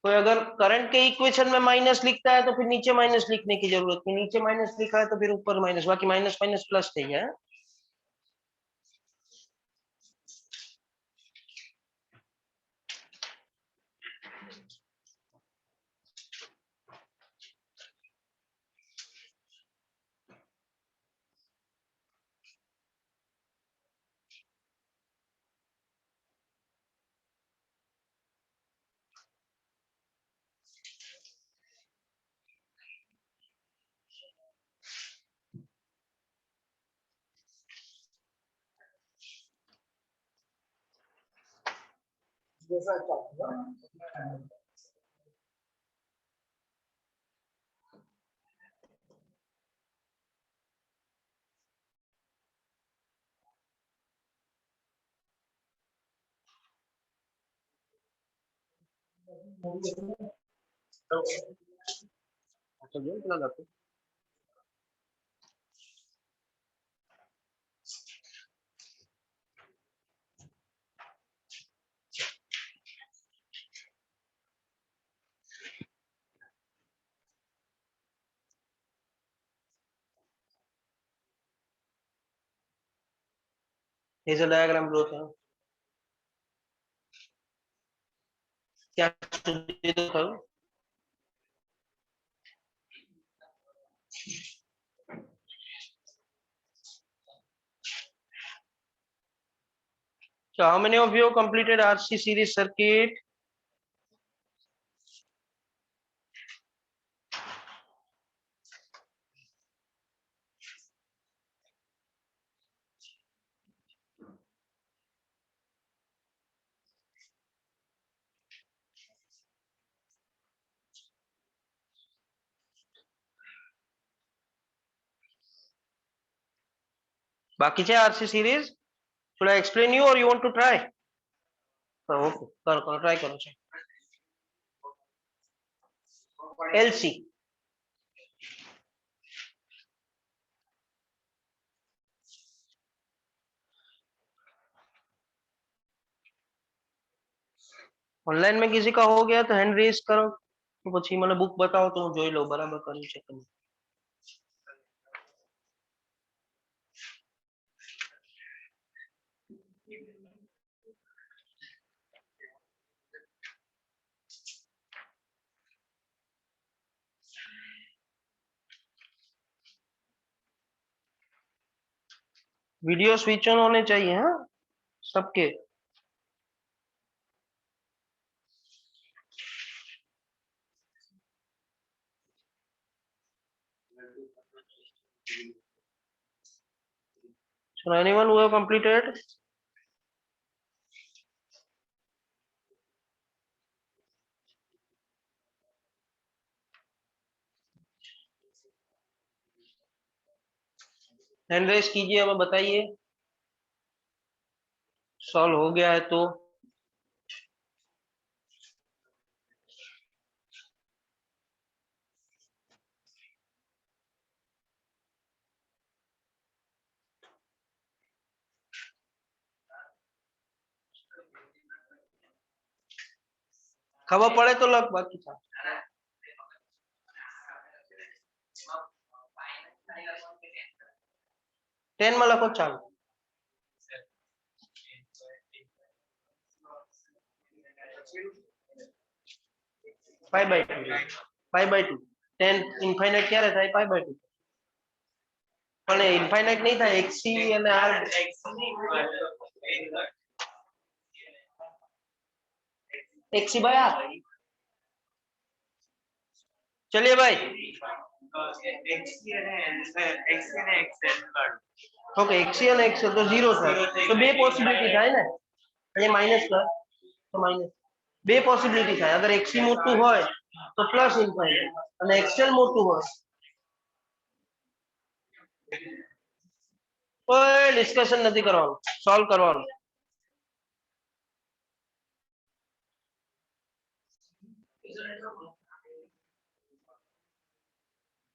कोई अगर करंट के इक्वेशन में माइनस लिखता है तो फिर नीचे माइनस लिखने की जरूरत नहीं, नीचे माइनस लिखा है तो फिर ऊपर माइनस, बाकी माइनस माइनस प्लस चाहिए। ऐसे डायग्राम ग्रोथ है क्या करूं? So how many of you completed RC series circuit? बाकीचे RC series? Should I explain you or you want to try? Okay, करो try करो LC. ऑनलाइन में किसी का हो गया तो हैंड रेज करो, तो પછી મને બુક બતાવો તો હું જોઈ લઉં બરાબર કર્યું છે કે નહીં। वीडियो स्विच ऑन होने चाहिए हाँ सबके। So anyone who have completed? Hand raise कीजिए, हमें बताइए सॉल्व हो गया है तो। खबर पड़े तो लग, बाकी था 10 में लखो चालू। 5/2 5/2 10 ઇન્ફાઇનાઇટ ક્યારે થાય? 5/2 પણ ઇન્ફાઇનાઇટ નહીં થાય, xc અને r xc/r चलिए भाई ओके एक्सी અને એક્સેલ તો 0 થાય તો બે પોસિબિલિટી થાય ને અહીંયા માઈનસ કર તો માઈનસ બે પોસિબિલિટી થાય અગર એક્સી મોટું હોય તો પ્લસ ઇન્ફાઇનાઇટ અને એક્સેલ મોટું હોય કોઈ ડિસ્કશન નથી કરવાનું સોલ્વ કરવાનું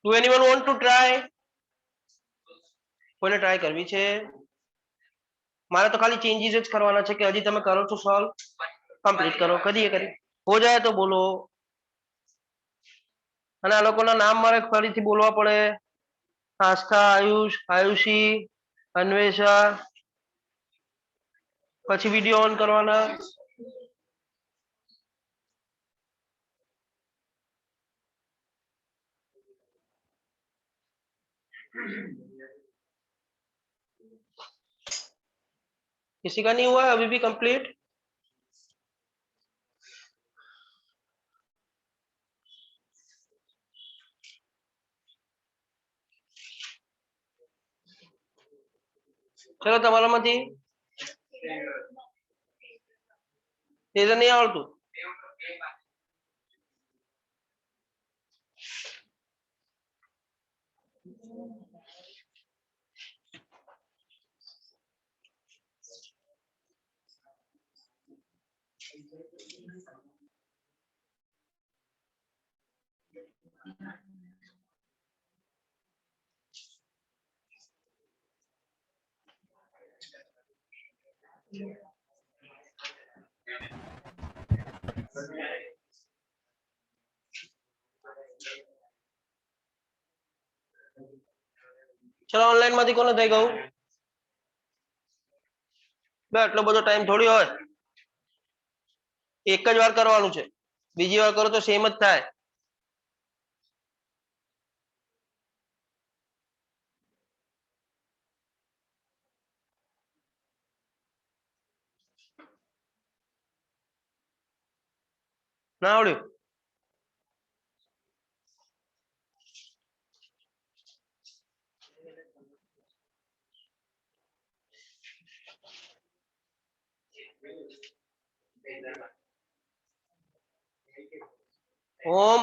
Do anyone want to try? કોઈને ટ્રાય કરવી છે મારે તો ખાલી ચેન્જીસ જ કરવાના છે કે હજી તમે કરો છો સોલ્વ કમ્પ્લીટ કરો કરીએ કરી हो जाए तो बोलो અને આ લોકોના નામ મારે ફરીથી બોલવા પડે આસ્થા આયુષ આયુષી અન્વેષા પછી વિડિયો ઓન કરવાના किसी का नहीं हुआ अभी भी कंप्लीट चलो તમારામાંથી તેજન નહીં આવડતું ચલો ઓનલાઈન માંથી કોને થઈ ગયું બે આટલો બધો ટાઈમ થોડી હોય એક જ વાર કરવાનું છે બીજી વાર કરો તો સેમ જ થાય ના આવડ્યું ओम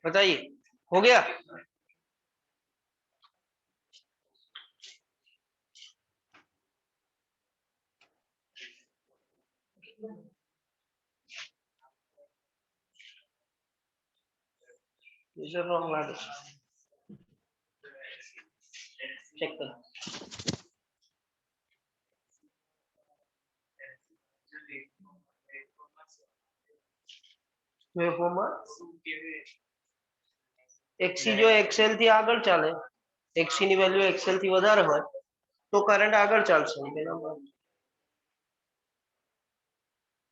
बताइए हो गया यूजर रॉन्ग लागे चेक कर વેવફોર્મમાં એક્સી જો એક્સેલ થી આગળ ચાલે એક્સી ની વેલ્યુ એક્સેલ થી વધારે હોય તો કરંટ આગળ ચાલશે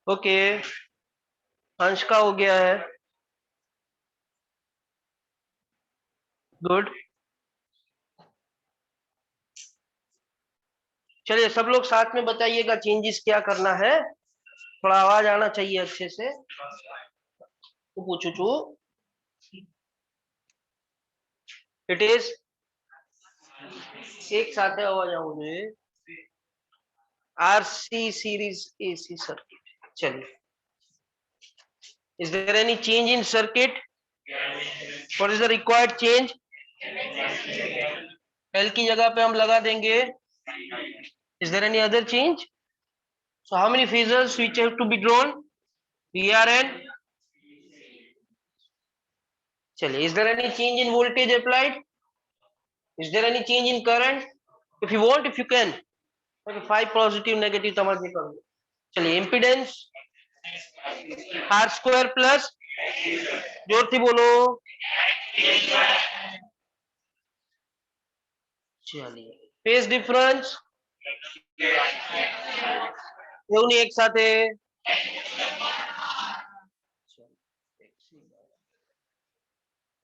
ओके अंश का हो गया है गुड चलिए सब लोग साथ में बताइएगा चेंजेस क्या करना है थोड़ा आवाज आना चाहिए अच्छे से तो पूछू छू इट इज एक साथ आवाज आऊँ आरसी सीरीज एसी सर्किट चलिए is there any change in circuit what is the required change L की जगह पे हम लगा देंगे is there any other change so how many phases which have to be drawn VRN चलिए is there any change in voltage applied is there any change in current if you want if you can okay 5 positive negative તમારે જે કરવું चलिए impedance R square plus जोर थी बोलो चलिए phase difference એવું નહીં એક સાથે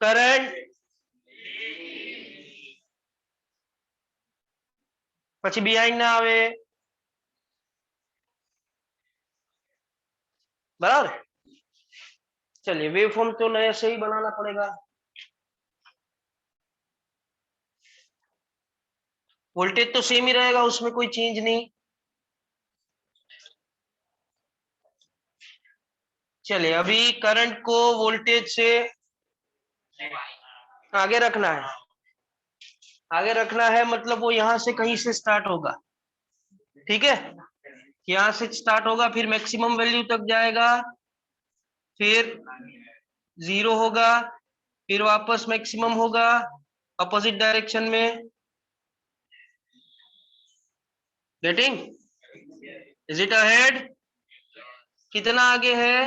કરંટ પછી બિહાઇન્ડ ના આવે, बराबर। चलिए वेव फॉर्म तो नया से ही बनाना पड़ेगा। वोल्टेज तो सेम ही रहेगा, उसमें कोई चेंज नहीं। चलिए अभी करंट को वोल्टेज से आगे रखना है, आगे रखना है मतलब वो यहां से कहीं से स्टार्ट होगा, ठीक है, यहां से स्टार्ट होगा, फिर मैक्सिमम वैल्यू तक जाएगा, फिर 0 होगा, फिर वापस मैक्सिमम होगा अपोजिट डायरेक्शन में। गेटिंग? Is it ahead? कितना आगे है?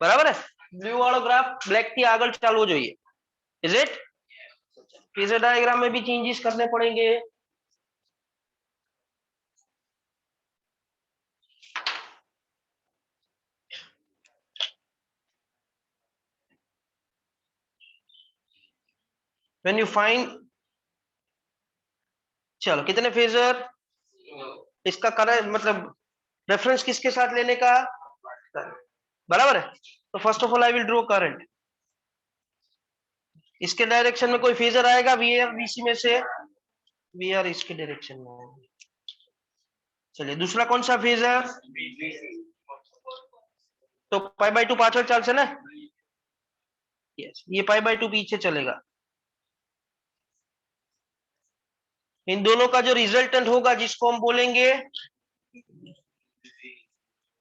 बराबर है। ब्लू वाला ग्राफ ब्लैक की आगे चालू જોઈએ। Is it? फेजर डायग्राम में भी चेंजेस करने पड़ेंगे। When you find, चलो कितने फेजर, इसका करंट मतलब रेफरेंस किसके साथ लेने का, बराबर है। तो first of all I will draw current, इसके डायरेक्शन में कोई फेजर आएगा वी आर वीसी में से, वी आर इसके डायरेक्शन में। चलिए दूसरा कौन सा फेजर, तो पाई बाय 2 पाछड़ चलશે ना, यस ये पाई बाय 2 पीछे चलेगा। इन दोनों का जो रिजल्टेंट होगा जिसको हम बोलेंगे,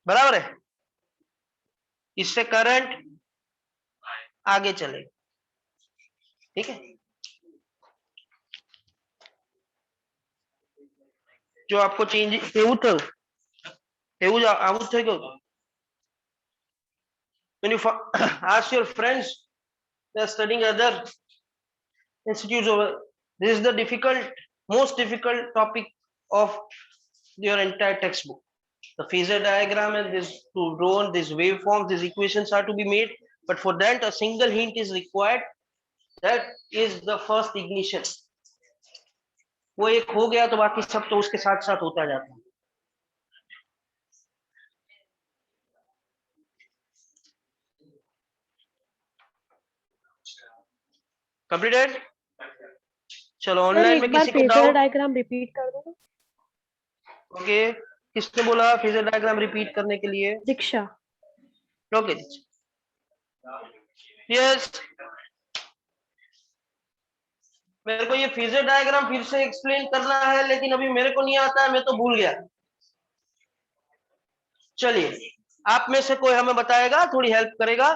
बराबर है, इससे करंट आगे चलेगा, ठीक है। जो आपको चेंज એવું થયું એવું જ આવું થઈ ગયું। when you ask your friends they are studying other institutes over, this is the most difficult topic of your entire textbook, the phasor diagram and this to draw this waveform, these equations are to be made, but for that a single hint is required, that is the first ignition। वो एक हो गया तो बाकी सब तो उसके साथ साथ होता जाता है। कंप्लीटेड? चलो ऑनलाइन में किसी को डाउट? डायग्राम रिपीट कर दो ना। ओके, किसने बोला फेजर डायग्राम रिपीट करने के लिए? दीक्षा। ओके यस, मेरे को ये फेजर डायग्राम फिर से एक्सप्लेन करना है, लेकिन अभी मेरे को नहीं आता है, मैं तो भूल गया। चलिए आप में से कोई हमें बताएगा, थोड़ी हेल्प करेगा?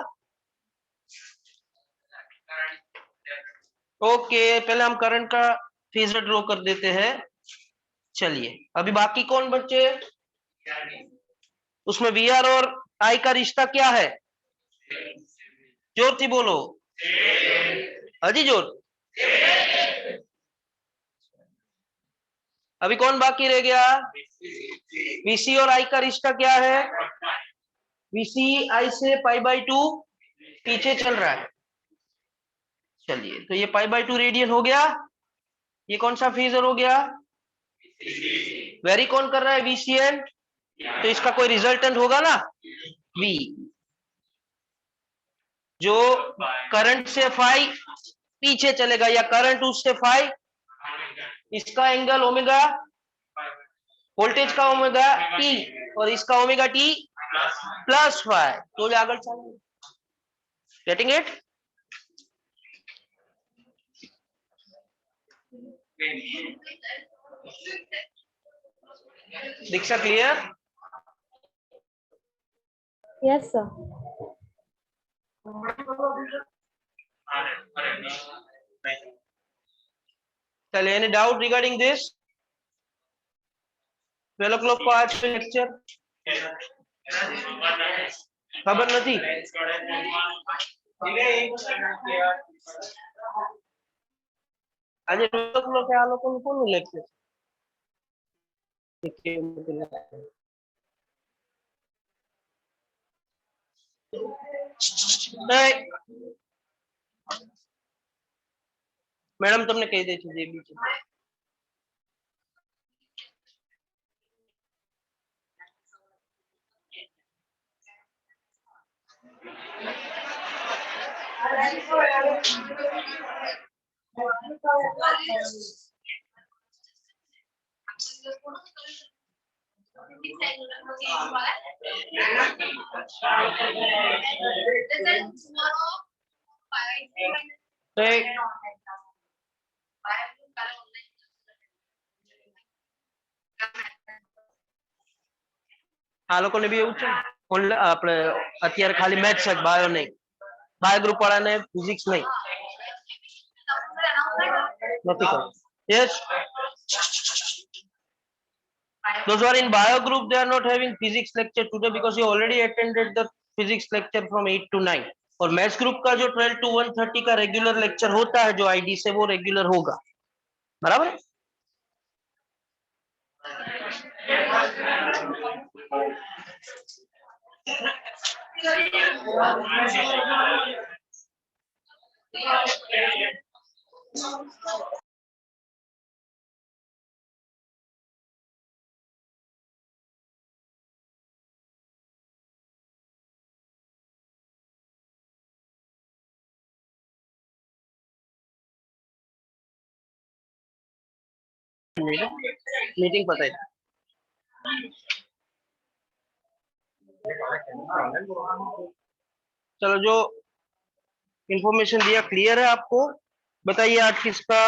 ओके पहले हम करंट का फेजर ड्रॉ कर देते हैं। चलिए अभी बाकी कौन बचे, उसमें वी आर और आई का रिश्ता क्या है, जोर थी बोलो, अजी जोर। अभी कौन बाकी रह गया, वीसी और आई का रिश्ता क्या है, वीसी आई से पाई बाय 2 पीछे चल रहा है। चलिए तो ये पाई बाय 2 रेडियन हो गया, ये कौन सा फेजर हो गया, वेरी कौन कर रहा है, वीसीएन, तो इसका कोई रिजल्टेंट होगा ना, वी, जो करंट से फाई पीछे चलेगा या करंट उससे फाई, इसका एंगल ओमेगा, वोल्टेज का ओमेगा टी और इसका ओमेगा टी प्लस फाई, तो आगे चलेगा। Getting it? Diksha clear? Yes sir. चलिए any doubt regarding this? 12 o'clock को आज का लेक्चर खबर નથી, આજે 12 o'clock આ લોકોનું કોનું લેક્ચર? मैडम तुमने कही दी थी ये भी આ લોકોને બી એવું છે આપણે અત્યારે ખાલી મેથ્સ જ બાયો નહીં બાયો ગ્રુપ વાળાને ફિઝિક્સ નહીં નથી કરવું yes those who are in bio group they are not having physics lecture today because you already attended the physics lecture from 8 to 9 और मैथ्स ग्रुप का जो 12 to 1:30 का रेगुलर लेक्चर होता है जो आईडी से वो रेगुलर होगा बराबर मीटिंग पता है चलो जो इंफॉर्मेशन दिया क्लियर है आपको बताइए आज किसका